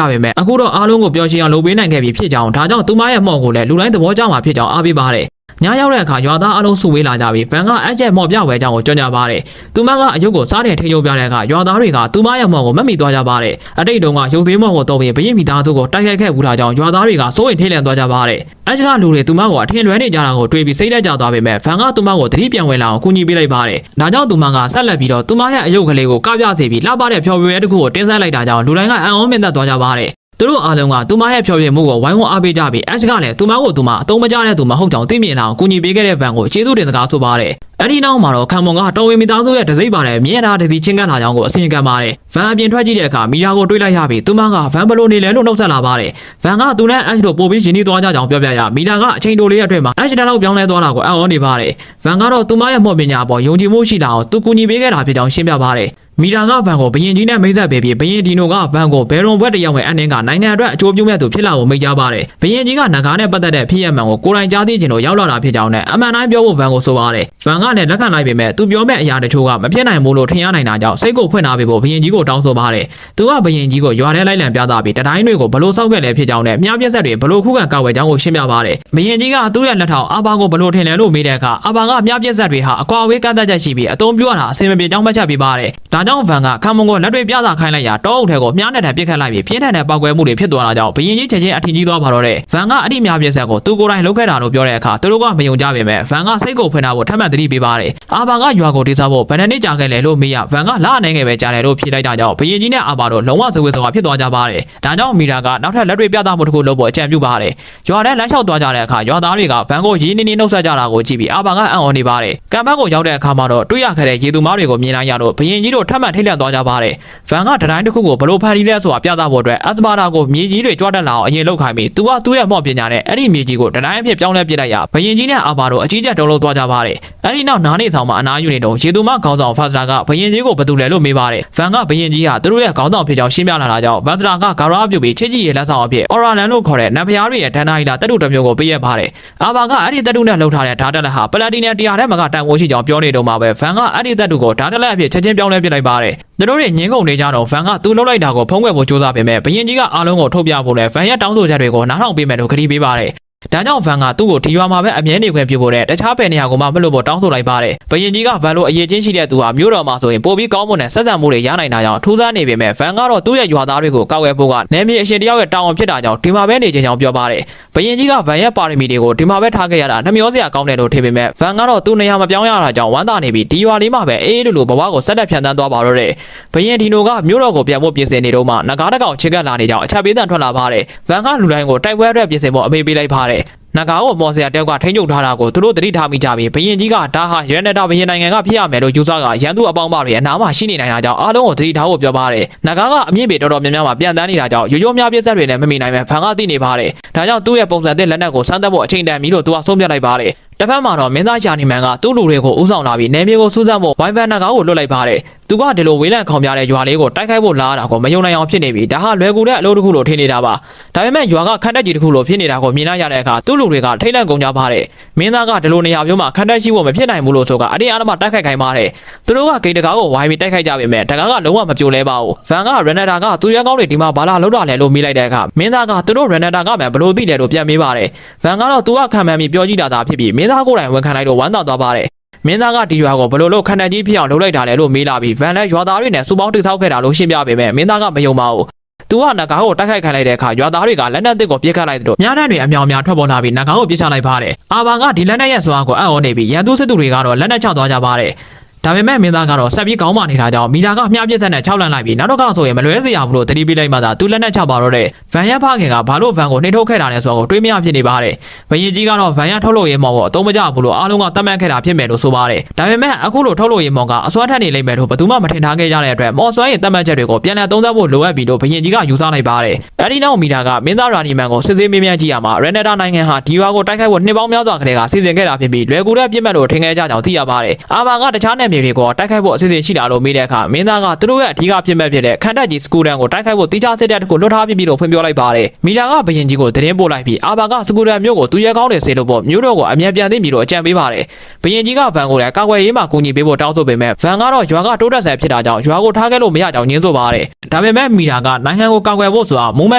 [SPEAKER 1] ပေမဲ့အခုတော့အားလုံးကိုပျော်ရွှင်အောင်လုပ်ပေးနိုင်ခဲ့ပြီဖြစ်ကြောင်းဒါကြောင့်သူမရဲ့မော်ကိုလည်းလူတိုင်းသဘောကျမှာဖြစ်ကြောင်းအားပေးပါတယ်ညရောက်တဲ့အခါရွာသားအလုံးစုဝေးလာကြပြီးဗန်ကအက်ချက်မော်ပြဝဲကြောင်းကိုကြော်ညာပါတယ်။သူမကအယုတ်ကိုစားတဲ့ထိန်ချုပ်ပြတဲ့အခါရွာသားတွေကသူမရဲ့မော်ကိုမက်မိသွားကြပါတယ်။အတိတ်တုန်းကရုပ်သေးမော်ကိုတုံးပြီးဘရင်မိသားစုကိုတိုက်ခိုက်ခဲ့ဘူးတာကြောင့်ရွာသားတွေကစိုးရိမ်ထိတ်လန့်သွားကြပါတယ်။အက်ကလူတွေသူမကိုအထင်လွဲနေကြတာကိုတွေးပြီးစိတ်လက်ကျသွားပေမဲ့ဗန်ကသူမကိုတတိပြန်ဝင်လာအောင်ကူညီပေးလိုက်ပါတယ်။ဒါကြောင့်သူမကဆက်လက်ပြီးတော့သူမရဲ့အယုတ်ကလေးကိုကပြစေပြီးလှပတဲ့ဖျော်ဖြေရဲတစ်ခုကိုတင်းဆက်လိုက်တာကြောင့်လူတိုင်းကအံ့ဩမြင့်သက်သွားကြပါတယ်။သူတို့အားလုံးကသူမရဲ့ဖျော်ဖြေမှုကိုဝိုင်းဝန်းအားပေးကြပြီးအက်ကလည်းသူမကိုသူမအတုံးမကြတဲ့သူမဟုတ်ကြောင်းသိမြင်လာအောင်ကူညီပေးခဲ့တဲ့ဗန်ကိုကျေးဇူးတင်စကားဆိုပါတယ်။အဲ့ဒီနောက်မှာတော့ခံမွန်ကတော်ဝင်မိသားစုရဲ့တစိမ့်ပါတဲ့မြင်းသားတစ်စီချင်းကပ်လာကြောင်းကိုအစီရင်ခံပါတယ်။ဗန်အပြင်ထွက်ကြည့်တဲ့အခါမီယာကိုတွေးလိုက်ရပြီးသူမကဗန်ဘလိုနေလဲလို့နှုတ်ဆက်လာပါတယ်။ဗန်ကသူနဲ့အက်တို့ပို့ပြီးရင်းနှီးသွားကြကြောင်းပြောပြရမီယာကအချိန်တိုလေးရဲ့အတွက်မှာအက်တက်လောက်ပြောင်းလဲသွားတာကိုအံ့ဩနေပါတယ်။ဗန်ကတော့သူမရဲ့မော့ပညာပေါ်ယုံကြည်မှုရှိတာအောင်သူကူညီပေးခဲ့တာဖြစ်ကြောင်းရှင်းပြပါတယ်။မီတာကဗန်ကိုဘရင်ကြီးနဲ့မိတ်ဆက်ပေးပြီးဘရင်ဒီနိုကဗန်ကိုဘယ်ရွန်ဘွက်တယောက်ရဲ့အနှင်းကနိုင်ငံအတွက်အကျိုးပြုမဲ့သူဖြစ်လာကိုမိတ်ကြပါတယ်။ဘရင်ကြီးကနဂါနဲ့ပတ်သက်တဲ့ဖြစ်ရမှန်ကိုကိုယ်တိုင်ကြားသိချင်လို့ရောက်လာတာဖြစ်ကြောင်းနဲ့အမှန်တိုင်းပြောဖို့ဗန်ကိုဆိုပါတယ်။ဗန်ကလည်းလက်ခံလိုက်ပေမဲ့သူပြောမဲ့အရာတချို့ကမဖြစ်နိုင်ဘူးလို့ထင်ရနိုင်တာကြောင့်စိတ်ကိုဖွင့်ထားပေးဖို့ဘရင်ကြီးကိုတောင်းဆိုပါတယ်။သူကဘရင်ကြီးကိုရွာထဲလိုက်လံပြသပြီးတတိုင်းတွေကိုဘလို့စောက်ခဲ့လဲဖြစ်ကြောင်းနဲ့မြားပြက်ဆက်တွေဘလို့ခုခံကောက်ဝဲကြောင်းကိုရှင်းပြပါတယ်။ဘရင်ကြီးကသူ့ရဲ့လက်ထောက်အာဘာကိုဘလို့ထင်လဲလို့မေးတဲ့အခါအာဘာကမြားပြက်ဆက်တွေဟာအကွာအဝေးကန့်သက်ချက်ရှိပြီးအသုံးပြုရတာအဆင်မပြေကြောင်းမှတ်ချက်ပေးပါတယ်။ဒါကြောင့်ဗန်ကခံမုံကိုလက်တွေပြသခိုင်းလိုက်ရာတောအုပ်ထဲကိုမြားနဲ့ထပ်ပစ်ခတ်လိုက်ပြီးပြင်းထန်တဲ့ပောက်ကွဲမှုတွေဖြစ်သွားတာကြောင့်ဘရင်ကြီးချက်ချင်းအထင်ကြီးသွားပါတော့တဲ့ဗန်ကအတိမြားပြက်ဆက်ကိုသူကိုယ်တိုင်လုပ်ခဲ့တာလို့ပြောတဲ့အခါသူတို့ကမယုံကြပေမဲ့ဗန်ကစိတ်ကိုဖွင့်ထားဖို့ထပ်မံသတိပေးပါတယ်။အာဘာကရွာကိုတိစားဖို့ဘယ်နှစ်ကြာခဲ့လဲလို့မေးရဗန်ကလာအနေငယ်ပဲကြားတယ်လို့ဖြေလိုက်တာကြောင့်ဘရင်ကြီးနဲ့အာဘာတို့လုံးဝဇဝေဇဝါဖြစ်သွားကြပါတယ်။ဒါကြောင့်မီတာကနောက်ထပ်လက်တွေပြသမှုတစ်ခုလုပ်ဖို့အကြံပြုပါတယ်။ရွာထဲလမ်းလျှောက်သွားကြတဲ့အခါရွာသားတွေကဗန်ကိုရင်းနှီးနှီးနှုတ်ဆက်ကြတာကိုကြည့်ပြီးအာဘာကအံ့ဩနေပါတယ်။ကံပန်းကိုရောက်တဲ့အခါမှာတော့တွေ့ရခဲ့တဲ့ရေသူမားတွေကိုမြင်လိုက်ရတော့ဘရင်ကြီးတို့ထပ်မံထိတ်လန့်သွားကြပါတယ်။ဗန်ကတတိုင်းတစ်ခုကိုဘလို့ဖန်တီးလဲဆိုတာပြသဖို့အတွက်အစပါတာကိုမြေကြီးတွေကြွတက်လာအောင်အရင်လုပ်ခိုင်းပြီးသူကသူ့ရဲ့မော့ပညာနဲ့အဲ့ဒီမြေကြီးကိုတတိုင်းအဖြစ်ပြောင်းလဲပစ်လိုက်ရဘရင်ကြီးနဲ့အာဘာတို့အကြီးကျယ်တုံးလုံးသွားကြပါတယ်။အဲ့ဒီနောက်နားနေဆောင်မှာအနားယူနေတော့ရေသူမခေါင်းဆောင်ဖတ်စတာကဘရင်ကြီးကိုဘယ်သူလဲလို့မေးပါတယ်။ဗန်ကဘရင်ကြီးဟာသူတို့ရဲ့ခေါင်းဆောင်ဖြစ်ကြောင်းရှင်းပြလာတာကြောင့်ဖတ်စတာကဂါရပြုတ်ပြီးချစ်ကြည်ရေးလက်ဆောင်အဖြစ်အော်ရာလန်လို့ခေါ်တဲ့နတ်ဖျားတွေရဲ့ဒဏ္ဍာရီလာတက်တုတစ်မျိုးကိုပေးရပါတယ်။အာဘာကအဲ့ဒီတက်တုနဲ့လှုပ်ထားတဲ့ဓာတ်တက်လက်ဟာပလက်တီနဲ့100ထဲမှာကတန်ဖိုးရှိကြောင်းပြောနေတော့မှပဲဗန်ကအဲ့ဒီတက်တုကိုဓာတ်တက်လက်အဖြစ်ချက်ချင်းပြောင်းလဲပစ်လိုက်ပါတယ်။သူတို့တွေငင်းကုန်နေကြတော့ဗန်ကသူလှုပ်လိုက်တာကိုဖုံးကွယ်ဖို့ကြိုးစားပေမဲ့ဘရင်ကြီးကအားလုံးကိုထုတ်ပြဖို့နဲ့ဗန်ရဲ့တောင်းဆိုချက်တွေကိုနားထောင်ပေးမယ်လို့ကတိပေးပါတယ်။ဒါကြောင့်ဗန်ကသူ့ကိုဒီရွာမှာပဲအမြဲနေခွင့်ပြုဖို့နဲ့တခြားဘယ်နေရာကိုမှမလွတ်ဖို့တောင်းဆိုလိုက်ပါတယ်။ဘရင်ကြီးကဗန်လိုအရေးချင်းရှိတဲ့သူဟာမျိုးတော်မှာဆိုရင်ပိုပြီးကောင်းမွန်တဲ့ဆက်ဆံမှုတွေရနိုင်တာကြောင့်ထူးဆန်းနေပေမဲ့ဗန်ကတော့သူ့ရဲ့ရွာသားတွေကိုကောက်ွယ်ဖို့ကနယ်မြေအရှင်တယောက်ရဲ့တာဝန်ဖြစ်တာကြောင့်ဒီမှာပဲနေချင်ကြောင်းပြောပါတယ်။ဘရင်ကြီးကဗန်ရဲ့ပါရမီတွေကိုဒီမှာပဲထားခဲ့ရတာနှမျောစရာကောင်းတယ်လို့ထင်ပေမဲ့ဗန်ကတော့သူ့နေရာမပြောင်းရတာကြောင့်ဝမ်းသာနေပြီးဒီရွာလေးမှာပဲအေးလိုဘဝကိုဆက်လက်ဖြန့်သန်းသွားပါတော့တယ်။ဘရင်ဒီနိုကမျိုးတော်ကိုပြန်ဖို့ပြင်ဆင်နေတော့မှနဂါးတကောင်ချစ်ကပ်လာနေကြောင်းအချက်ပေးသံထွက်လာပါတယ်။ဗန်ကလူတိုင်းကိုတိုက်ပွဲအတွက်ပြင်ဆင်ဖို့အမေပေးလိုက်ပါတယ်။နဂါကိုမော်စရာတယောက်ကထိန်းချုပ်ထားတာကိုသူတို့သတိထားမိကြပြီးဘရင်ကြီးကဒါဟာရန်နတာဘရင်နိုင်ငံကဖြစ်ရမယ်လို့ယူဆကရန်သူအပေါင်းပါတွေအနားမှာရှိနေနိုင်တာကြောင့်အားလုံးကိုသတိထားဖို့ပြောပါတယ်။နဂါကအမြင့်ပေတော်တော်များများမှာပြန်တန်းနေတာကြောင့်ရိုးရိုးများပြည့်စက်တွေနဲ့မမိနိုင်ပဲဖန်ကသိနေပါတယ်။ဒါကြောင့်သူ့ရဲ့ပုံစံသစ်လက်နက်ကိုစမ်းသပ်ဖို့အချိန်တန်ပြီလို့သူကဆုံးဖြတ်လိုက်ပါတယ်။တစ်ဖက်မှာတော့မင်းသားဂျာနီမန်ကသူ့လူတွေကိုဥဆောင်လာပြီးနယ်မြေကိုစူးစမ်းဖို့ဝိုင်ဗန်နဂါကိုလွတ်လိုက်ပါတယ်။သူကဒီလိုဝေးလံခေါင်ပြတဲ့ရွာလေးကိုတိုက်ခိုက်ဖို့လာတာကိုမယုံနိုင်အောင်ဖြစ်နေပြီးဒါဟာလွယ်ကူတဲ့အလုပ်တစ်ခုလို့ထင်နေတာပါ။ဒါပေမဲ့ရွာကခန့်တက်ကြီးတစ်ခုလို့ဖြစ်နေတာကိုမြင်လိုက်ရတဲ့အခါသူ့လူတွေကထိတ်လန့်ကုန်ကြပါတယ်။မင်းသားကဒီလိုနေရာမျိုးမှာခန့်တက်ရှိဖို့မဖြစ်နိုင်ဘူးလို့ဆိုကအတင်းအဓမ္မတိုက်ခိုက်ခိုင်းပါတယ်။သူတို့ကဂိတ်တကားကိုဝိုင်းပြီးတိုက်ခိုက်ကြပေမဲ့တကားကလုံးဝမပြိုလဲပါဘူး။ဗန်ကရန်နတာကသူရဲကောင်းတွေဒီမှာဘာလာလောက်တာလဲလို့မေးလိုက်တဲ့အခါမင်းသားကသူတို့ရန်နတာကမှဘလို့သိတယ်လို့ပြန်မေးပါတယ်။ဗန်ကတော့သူကခံမှန်းပြီးပြောကြည့်တာသာဖြစ်ပြီးမင်းသားကိုယ်တိုင်ဝန်ခံလိုက်တော့ဝမ်းသာသွားပါတယ်။မင်းသားကဒီရွာကိုဘလို့လို့ခန္ဓာကြီးဖြစ်အောင်လုပ်လိုက်တာလဲလို့မေးလာပြီးဗန်လည်းရွာသားတွေနဲ့စူပေါင်းတိဆောက်ခဲ့တာလို့ရှင်းပြပေမဲ့မင်းသားကမယုံပါဘူး။သူကနဂါကိုတိုက်ခိုက်ခံလိုက်တဲ့အခါရွာသားတွေကလက်နက်သစ်ကိုပြစ်ခတ်လိုက်တို့မြားတန်းတွေအမြောင်များထွက်ပေါ်လာပြီးနဂါကိုပြစ်ချလိုက်ပါတယ်။အာဘာကဒီလက်နက်ရဲ့စွမ်းအားကိုအံ့ဩနေပြီးရန်သူစစ်သူတွေကတော့လက်နက်ချသွားကြပါတယ်။ဒါပေမဲ့မင်းသားကတော့ဆက်ပြီးကောင်းမနေတာကြောင့်မီတာကမြားပြစ်တဲ့နဲ့6လန့်လိုက်ပြီးနောက်တော့ကဆိုရင်မလွဲစေရဘူးလို့တတိပေးလိုက်မှသာသူလက်နက်ချပါတော့တဲ့ဗန်ရက်ဖခင်ကဘာလို့ဗန်ကိုနှိထုတ်ခဲ့တာလဲဆိုတော့တွေးမရဖြစ်နေပါတယ်။ဘရင်ကြီးကတော့ဗန်ရက်ထုတ်လို့ရေးမော်ကိုအသုံးမကျဘူးလို့အားလုံးကတတ်မှတ်ခဲ့တာဖြစ်မယ်လို့ဆိုပါတယ်။ဒါပေမဲ့အခုလိုထုတ်လို့ရေးမော်ကအစွမ်းထက်နေလိမ့်မယ်လို့ဘယ်သူမှမထင်ထားခဲ့ကြတဲ့အတွက်မော်စွမ်းရဲ့တတ်မှတ်ချက်တွေကိုပြန်လည်သုံးသပ်ဖို့လိုအပ်ပြီးလို့ဘရင်ကြီးကယူဆလိုက်ပါတယ်။အဲဒီနောက်မီတာကမင်းသားရာနီမန်ကိုစစ်ဆေးမေးမြန်းကြည့်ရမှာရန်နတာနိုင်ငံဟာဒီရွာကိုတိုက်ခိုက်ဖို့နှစ်ပေါင်းများစွာကတည်းကစီစဉ်ခဲ့တာဖြစ်ပြီးလွယ်ကူတဲ့ပြစ်မှတ်လို့ထင်ခဲ့ကြကြောင်းသိရပါတယ်။အာဘာကတခြားနယ်မြေ မြေတွေကိုတိုက်ခိုက်ဖို့အစီအစဉ်ရှိတာလို့မေးတဲ့အခါမင်းသားကသူတို့ရဲ့အဓိကဖြစ်မဲ့ဖြစ်တဲ့ခန္ဓာကြီးစကူတန်ကိုတိုက်ခိုက်ဖို့တိကျစစ်တပ်တစ်ခုလွှတ်ထားပြီးလို့ဖွင့်ပြောလိုက်ပါတယ်မီတာကဘယင်ကြီးကိုသတင်းပို့လိုက်ပြီးအာဘာကစကူတန်မျိုးကိုသူရဲကောင်းတယ်စေလို့ပေါ့မျိုးတော့ကိုအမြန်ပြန်သိပြီးတော့အကြံပေးပါတယ်ဘယင်ကြီးကဗန်ကိုလည်းကာကွယ်ရေးမှာကူညီပေးဖို့တောင်းဆိုပေမဲ့ဗန်ကတော့ရွာကတိုးတက်ဆဲဖြစ်တာကြောင့်ရွာကိုထားခဲ့လို့မရကြောင်းညင်းဆိုပါတယ်ဒါပေမဲ့မီတာကနိုင်ငံကိုကာကွယ်ဖို့ဆိုတာမူမတ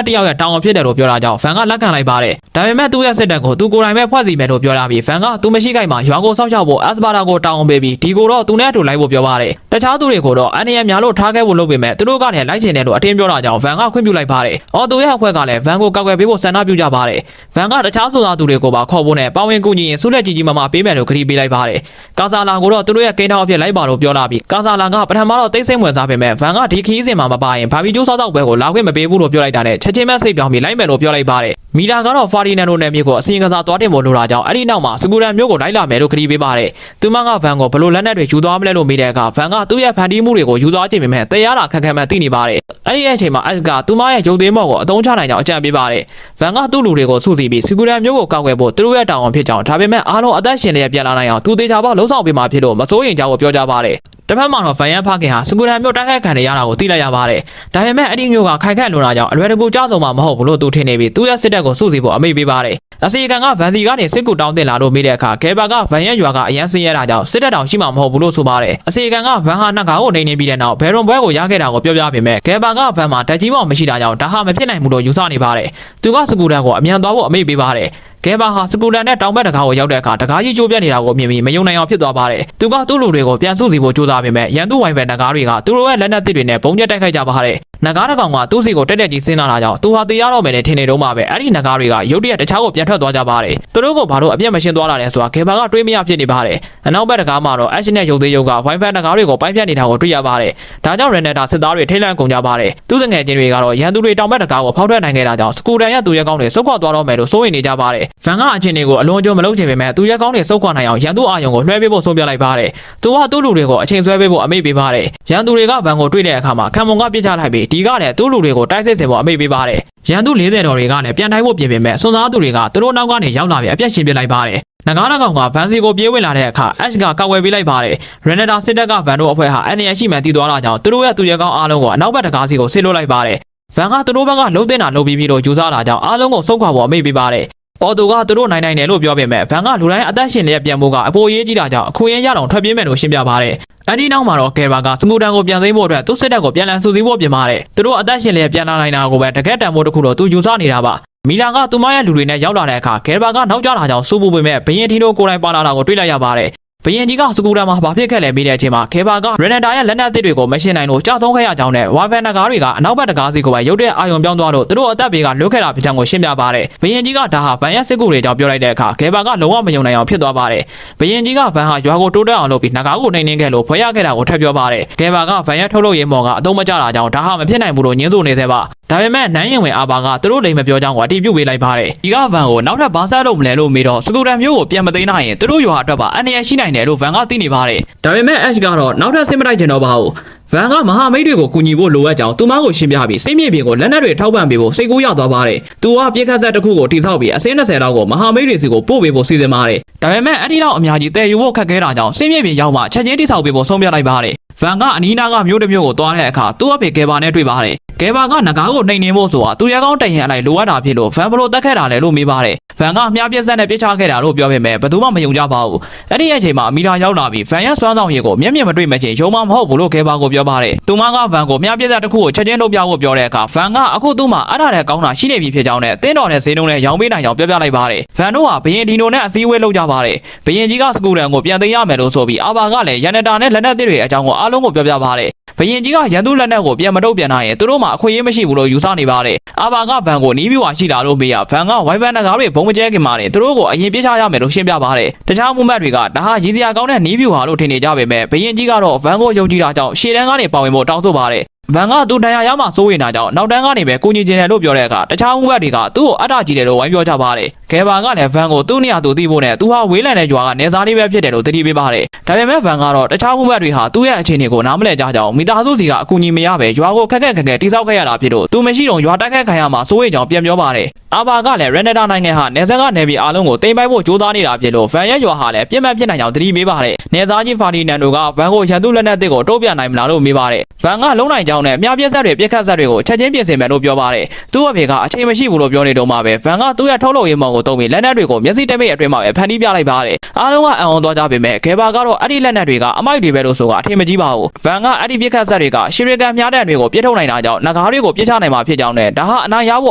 [SPEAKER 1] ်တယောက်ရဲ့တောင်းအဖြစ်တယ်လို့ပြောတာကြောင့်ဗန်ကလက်ခံလိုက်ပါတယ်ဒါပေမဲ့သူ့ရဲ့စစ်တပ်ကိုသူကိုယ်တိုင်ပဲဖွဲ့စည်းမယ်လို့ပြောလာပြီးဗန်ကသူမရှိခိုက်မှာရွာကိုစောင့်ရှောက်ဖို့အက်စပါတာကိုတောင်းပေးပြီးဒီကိုတော့သူနဲ့အတူလိုက်ဖို့ပြောပါတယ်တခြားသူတွေကိုတော့အန်နီယံများလို့ထားခဲ့ဖို့လုပ်ပေမဲ့သူတို့ကလည်းလိုက်ချင်တယ်လို့အတင်းပြောတာကြောင့်ဗန်ကခွင့်ပြုလိုက်ပါတယ်အော်သူရဲ့အဖွဲ့ကလည်းဗန်ကိုကာကွယ်ပေးဖို့ဆန္ဒပြုကြပါတယ်ဗန်ကတခြားဆိုသားသူတွေကိုပါခေါ်ဖို့နဲ့ပါဝင်ကူညီရင်ဆုလက်ကြီးမမပေးမယ်လို့ကတိပေးလိုက်ပါတယ်ကာဆာလာကိုတော့သူတို့ရဲ့ကိန်းထောက်အဖြစ်လိုက်ပါလို့ပြောလာပြီးကာဆာလာကပထမတော့တိတ်ဆိတ်ဝင်စားပေမဲ့ဗန်ကဒီခီးစဉ်မှာမပါရင်ဘာဘီကျိုးစောက်တော့ပွဲကိုလာခွင့်မပေးဘူးလို့ပြောလိုက်တာနဲ့ချက်ချင်းပဲစိတ်ပြောင်းပြီးလိုက်မယ်လို့ပြောလိုက်ပါတယ်မီတာကတော့ဖာဒီနန်တို့နယ်မြေကိုအစီရင်ကစားသွားတင်ဖို့လိုတာကြောင့်အဲ့ဒီနောက်မှာစကူရန်မျိုးကိုလိုက်လာမယ်လို့ကတိပေးပါတယ်သူမကဗန်ကိုဘလို့လက်နက်တွေယူသွားမလဲလို့မေးတဲ့အခါဗန်ကသူ့ရဲ့ဖန်တီးမှုတွေကိုယူသွားခြင်းပေမဲ့တရားတာခက်ခဲမှသိနေပါတယ်အဲ့ဒီအချိန်မှာအက်ကသူမရဲ့ရုပ်သေးမော့ကိုအသုံးချနိုင်ကြောင်းအကြံပေးပါတယ်ဗန်ကသူ့လူတွေကိုစုစည်းပြီးစကူရန်မျိုးကိုကောက်ွယ်ဖို့သူတို့ရဲ့တာဝန်ဖြစ်ကြောင်းဒါပေမဲ့အားလုံးအသက်ရှင်လျက်ပြန်လာနိုင်အောင်သူသေးချာပေါက်လှုံ့ဆော်ပေးမှဖြစ်လို့မစိုးရင်ကြောင်းကိုပြောကြပါတယ်တစ်ဖက်မှာတော့ဗန်ယန်ဖခင်ဟာစကူရန်မျိုးတိုက်ခိုက်ခံရတာကိုသိလိုက်ရပါတယ်ဒါပေမဲ့အဲ့ဒီမျိုးကခိုင်ခန့်လွန်တာကြောင့်အလွယ်တကူကြောက်ဆုံးမှာမဟုတ်ဘူးလို့သူထင်နေပြီးသူ့ရဲ့စစ်တပ်ကိုစုစည်းဖို့အမိန့်ပေးပါတယ်အစီအကံကဗန်စီကနေစစ်ကူတောင်းတင်လာလို့မိတဲ့အခါကဲဘာကဗန်ယန်ရွာကအရန်စင်းရတာကြောင့်စစ်တပ်တောင်ရှိမှာမဟုတ်ဘူးလို့ဆိုပါတယ်အစီအကံကဗန်ဟာနှက်ကားကိုနေပြီးတဲ့နောက်ဘယ်ရွန်ပွဲကိုရခဲ့တာကိုပြောပြပေမဲ့ကဲဘာကဗန်မှာတက်ကြီးမောင်မရှိတာကြောင့်ဒါဟာမဖြစ်နိုင်ဘူးလို့ယူဆနေပါတယ်သူကစကူတန်ကိုအမြန်သွားဖို့အမိန့်ပေးပါတယ်ကဲဘာဟာစကူတန်နဲ့တောင်ဘက်တကားကိုရောက်တဲ့အခါတကားကြီးကျိုးပြတ်နေတာကိုမြင်ပြီးမယုံနိုင်အောင်ဖြစ်သွားပါတယ်သူကသူ့လူတွေကိုပြန်စုစည်းဖို့ကြိုးစားပေမဲ့ရန်သူဝိုင်ဘက်တကားတွေကသူတို့ရဲ့လက်နက်သစ်တွေနဲ့ပုံကျက်တိုက်ခိုက်ကြပါတယ်နဂါးတစ်ကောင်ကသူ့စီကိုတက်တက်ကြီးဆင်းလာတာကြောင့်သူဟာတရားတော်မယ်နဲ့ထင်နေတော့မှပဲအဲ့ဒီနဂါးတွေကရုတ်တရက်တခြားကိုပြန်ထွက်သွားကြပါတယ်သူတို့ကဘာလို့အပြတ်မရှင်းသွားတာလဲဆိုတာခေဘာကတွေးမရဖြစ်နေပါတယ်အနောက်ဘက်တကားမှာတော့ action နဲ့ရုပ်သေးရုပ်က Wi-Fi နဂါးတွေကိုပိုင်းဖြတ်နေတာကိုတွေ့ရပါတယ်ဒါကြောင့် Renata စစ်သားတွေထိတ်လန့်ကုန်ကြပါတယ်သူ့ငယ်ချင်းတွေကတော့ရန်သူတွေတောင်ဘက်တကားကိုဖောက်ထွက်နိုင်ခဲ့တာကြောင့်စကူတန်ရဲ့သူရဲကောင်းတွေစုတ်ခွာသွားတော့မယ်လို့စိုးရိမ်နေကြပါတယ်ဗန်ကအချင်းတွေကိုအလွန်ကြုံမလုပ်ချင်ပေမဲ့သူရဲကောင်းတွေစုတ်ခွာနိုင်အောင်ရန်သူအာယုံကိုလွှဲပေးဖို့ဆုံးဖြတ်လိုက်ပါတယ်သူကသူ့လူတွေကိုအချိန်ဆွဲပေးဖို့အမိန့်ပေးပါတယ်ရန်သူတွေကဗန်ကိုတွေ့တဲ့အခါမှာခံမုံကပြစ်ချလိုက်ပြီးဒီကလည်းသူ့လူတွေကိုတိုက်စစ်စင်ဖို့အမိန့်ပေးပါတယ်ရန်သူ40တော်တွေကလည်းပြန်ထိုင်ဖို့ပြင်ပေမဲ့စွန်စားသူတွေကသူတို့နောက်ကနေရောက်လာပြီးအပြတ်ရှင်းပစ်လိုက်ပါတယ်နဂါးကောင်ကဗန်စီကိုပြေးဝင်လာတဲ့အခါအက်ချ်ကကောက်ဝယ်ပေးလိုက်ပါတယ်ရန်နတာစစ်တပ်ကဗန်တို့အဖွဲ့ဟာအန်နီယရှိမှန်တည်သွားတာကြောင့်သူတို့ရဲ့သူရဲကောင်းအားလုံးကိုအနောက်ဘက်တကားစီကိုဆစ်လွှတ်လိုက်ပါတယ်ဗန်ကသူတို့ဘက်ကလှုပ်တင်တာလှုပ်ပြီးတော့ကြိုးစားတာကြောင့်အားလုံးကိုစုတ်ခွာဖို့အမိန့်ပေးပါတယ်အော်တိုကသူတို့နိုင်တယ်လို့ပြောပေမဲ့ဗန်ကလူတိုင်းအသက်ရှင်လျက်ပြန်ဖို့ကအပိုရေးကြီးတာကြောင့်အခွင့်အရေးရအောင်ထွက်ပြေးမယ်လို့ရှင်းပြပါတယ်အဲ့ဒီနောက်မှာတော့ကဲဘာကစမူတန်ကိုပြန်သိမ်းဖို့အတွက်သူ့စစ်တပ်ကိုပြန်လည်စုစည်းဖို့ပြင်ပါတယ်သူတို့အသက်ရှင်လျက်ပြန်လာနိုင်တာကိုပဲတကက်တန်ဖို့တခုတော့သူယူဆနေတာပါမီလာကသူမရဲ့လူတွေနဲ့ရောက်လာတဲ့အခါကဲဘာကနောက်ကျတာကြောင့်စူပူပေမဲ့ဘရင်ထီတို့ကိုယ်တိုင်ပါလာတာကိုတွေ့လိုက်ရပါတယ်ဘရင်ကြီးကစကူတန်မှာဘာဖြစ်ခဲ့လဲပြီးတဲ့အချိန်မှာခေဘာကရန်နတာရဲ့လက်နက်သစ်တွေကိုမရှင်းနိုင်လို့ကြာဆုံးခဲ့ရကြောင်းနဲ့ဝါဖန်နဂါးတွေကအနောက်ဘက်တကားစီကိုပဲရုတ်တဲ့အာယုံပြောင်းသွားလို့သူတို့အသက်ဘေးကလွတ်ခဲ့တာဖြစ်ကြောင်းကိုရှင်းပြပါတယ်ဘရင်ကြီးကဒါဟာဗန်ရဲ့စစ်ကူတွေကြောင့်ပြောလိုက်တဲ့အခါခေဘာကလုံးဝမယုံနိုင်အောင်ဖြစ်သွားပါတယ်ဘရင်ကြီးကဗန်ဟာရွာကိုတိုးတက်အောင်လုပ်ပြီးနဂါးကိုနှိမ်နှင်းခဲ့လို့ဖွေရခဲ့တာကိုထပ်ပြောပါတယ်ခေဘာကဗန်ရဲ့ထုတ်လုပ်ရေးမော်ကအသုံးမကျတာကြောင့်ဒါဟာမဖြစ်နိုင်ဘူးလို့ညင်းဆိုနေသေးပါဒါပေမဲ့နိုင်ရင်ဝင်အာဘာကသူတို့လိမ်မပြောကြောင်းကိုအတိပြုပေးလိုက်ပါတယ်ဒီကဗန်ကိုနောက်ထပ်ဘာဆက်လုပ်မလဲလို့မေးတော့စကူတန်မျိုးကိုပြန်မသိမ်းနိုင်ရင်သူတို့ရွာအတွက်ပါအန်ရရှိနိုင်တယ်လို့ဗန်ကသိနေပါတယ်ဒါပေမဲ့ Ash ကတော့နောက်ထပ်ဆင်မတိုက်ချင်တော့ပါဘူးဗန်ကမဟာမိတ်တွေကိုကူညီဖို့လိုအပ်ကြောင်းသူမကိုရှင်းပြပြီးစိတ်မြေပြင်ကိုလက်နက်တွေထောက်ပံ့ပေးဖို့စိတ်ကူးရောက်သွားပါတယ်သူကပြစ်ခတ်ဆက်တစ်ခုကိုတိစောက်ပြီးအစင်း20လောက်ကိုမဟာမိတ်တွေစီကိုပို့ပေးဖို့စီစဉ်ပါတယ်ဒါပေမဲ့အဲ့ဒီတော့အများကြီးတည်ယူဖို့ခက်ခဲတာကြောင့်စိတ်မြေပြင်ရောက်မှချက်ချင်းတိစောက်ပေးဖို့ဆုံးဖြတ်လိုက်ပါတယ်ဗန်ကအနီးနားကမြို့တစ်မြို့ကိုသွားတဲ့အခါသူ့အဖေကဲဘာနဲ့တွေ့ပါတယ်ကဲဘာကနဂါးကိုနှိမ်နှင်းဖို့ဆိုတာသူရဲကောင်းတိုင်ရန်အလိုက်လိုအပ်တာဖြစ်လို့ဗန်ဘလို့တက်ခဲ့တာလဲလို့မေးပါတယ်ဗန်ကမြားပြက်ဆက်နဲ့ပြစ်ချခဲ့တာလို့ပြောပေမဲ့ဘယ်သူမှမယုံကြပါဘူးအဲ့ဒီအချိန်မှာအမီတာရောက်လာပြီးဗန်ရဲ့စွမ်းဆောင်ရည်ကိုမျက်မြင်မတွေ့မချင်းယုံမှမဟုတ်ဘူးလို့ကဲဘာကိုပြောပါတယ်သူမကဗန်ကိုမြားပြက်ဆက်တစ်ခုကိုချက်ချင်းလုပ်ပြဖို့ပြောတဲ့အခါဗန်ကအခုသူ့မှာအဲ့ဒါတဲ့ကောင်းတာရှိနေပြီဖြစ်ကြောင်းနဲ့တင်းတော်နဲ့ဈေးနှုန်းနဲ့ရောင်းပေးနိုင်ကြောင်းပြောပြလိုက်ပါတယ်ဗန်တို့ဟာဘရင်ဒီနိုနဲ့အစည်းအဝေးလုပ်ကြပါတယ်ဘရင်ကြီးကစကူတန်ကိုပြန်သိမ်းရမယ်လို့ဆိုပြီးအာဘာကလည်းရန်နတာနဲ့လက်နက်သစ်တွေအကြောင်းကိုအားလုံးကိုပြောပြပါတယ်ဘရင်ကြီးကရန်သူလက်နက်ကိုပြန်မတုတ်ပြန်နိုင်ရင်သူတို့မှာအခွင့်အရေးမရှိဘူးလို့ယူဆနေပါတယ်အာဘာကဗန်ကိုနီးပြူဟာရှိတာလို့မေးရဗန်ကဝိုင်ဘန်နဂါးတွေဘုံမကျဲခင်မှာသူတို့ကိုအရင်ပြစ်ချရမယ်လို့ရှင်းပြပါတယ်တခြားမူမတ်တွေကဒါဟာရည်စရာကောင်းတဲ့နီးပြူဟာလို့ထင်နေကြပေမဲ့ဘရင်ကြီးကတော့ဗန်ကိုယုံကြည်တာကြောင့်ရှေ့တန်းကနေပါဝင်ဖို့တောင်းဆိုပါတယ် ဗန်ကသူ့တရားရမှစိုးရင်တာကြောင့်နောက်တန်းကနေပဲကိုကြီးချင်းတယ်လို့ပြောတဲ့အခါတခြားဦးဘက်တွေကသူ့ကိုအတကြီးတယ်လို့ဝိုင်းပြောကြပါတယ်။ကဲဘာကလည်းဗန်ကိုသူ့နေရာသူသိဖို့နဲ့သူဟာဝေးလံတဲ့ကြွားကနေစားလေးပဲဖြစ်တယ်လို့သတိပေးပါတယ်။ဒါပေမဲ့ဗန်ကတော့တခြားဦးဘက်တွေဟာသူ့ရဲ့အခြေအနေကိုနားမလည်ကြကြောင်းမိသားစုစီကအကူအညီမရပဲရွာကိုခက်ခက်တိစောက်ခဲ့ရတာဖြစ်လို့သူမရှိတော့ရွာတက်ခက်ခံရမှာစိုးရိမ်ကြောင်းပြန်ပြောပါတယ်။အာဘာကလည်းရန်နဒါနိုင်ငံဟာနေဆက်ကနေပြီးအားလုံးကိုတိမ်ပိုက်ဖို့ကြိုးစားနေတာဖြစ်လို့ဗန်ရဲ့ရွာဟာလည်းပြစ်မှတ်ဖြစ်နိုင်ကြောင်းသတိပေးပါတယ်။နေစားကြီးဖာဒီနန်ဒိုကဗန်ကိုရန်သူလက်နက်တစ်ကိုတုံ့ပြန်နိုင်မလားလို့မေးပါတယ်။ဗန်ကလုံးနိုင်ကြောင်းနဲ့မြပြက်ဆက်တွေပြက်ခတ်ဆက်တွေကိုချက်ချင်းပြင်ဆင်မယ်လို့ပြောပါတယ်။သူ့အဖေကအချိန်မရှိဘူးလို့ပြောနေတော့မှပဲဗန်ကသူ့ရဲ့ထုတ်လုပ်ရေးမောင်ကိုတုံးပြီးလက်နက်တွေကိုမျက်စိတမိတ်အတွင်းမှာပဲဖန်တီးပြလိုက်ပါတယ်။အားလုံးကအံ့ဩသွားကြပေမဲ့ဂေဘာကတော့အဲ့ဒီလက်နက်တွေကအမိုက်တွေပဲလို့ဆိုတာအထင်မကြီးပါဘူး။ဗန်ကအဲ့ဒီပြက်ခတ်ဆက်တွေကရှီရီကန်မြားတဲ့တွေကိုပြစ်ထုတ်နိုင်တာကြောင့်ငကားတွေကိုပြစ်ချနိုင်မှာဖြစ်ကြောင်းနဲ့ဒါဟာအနိုင်ရဖိ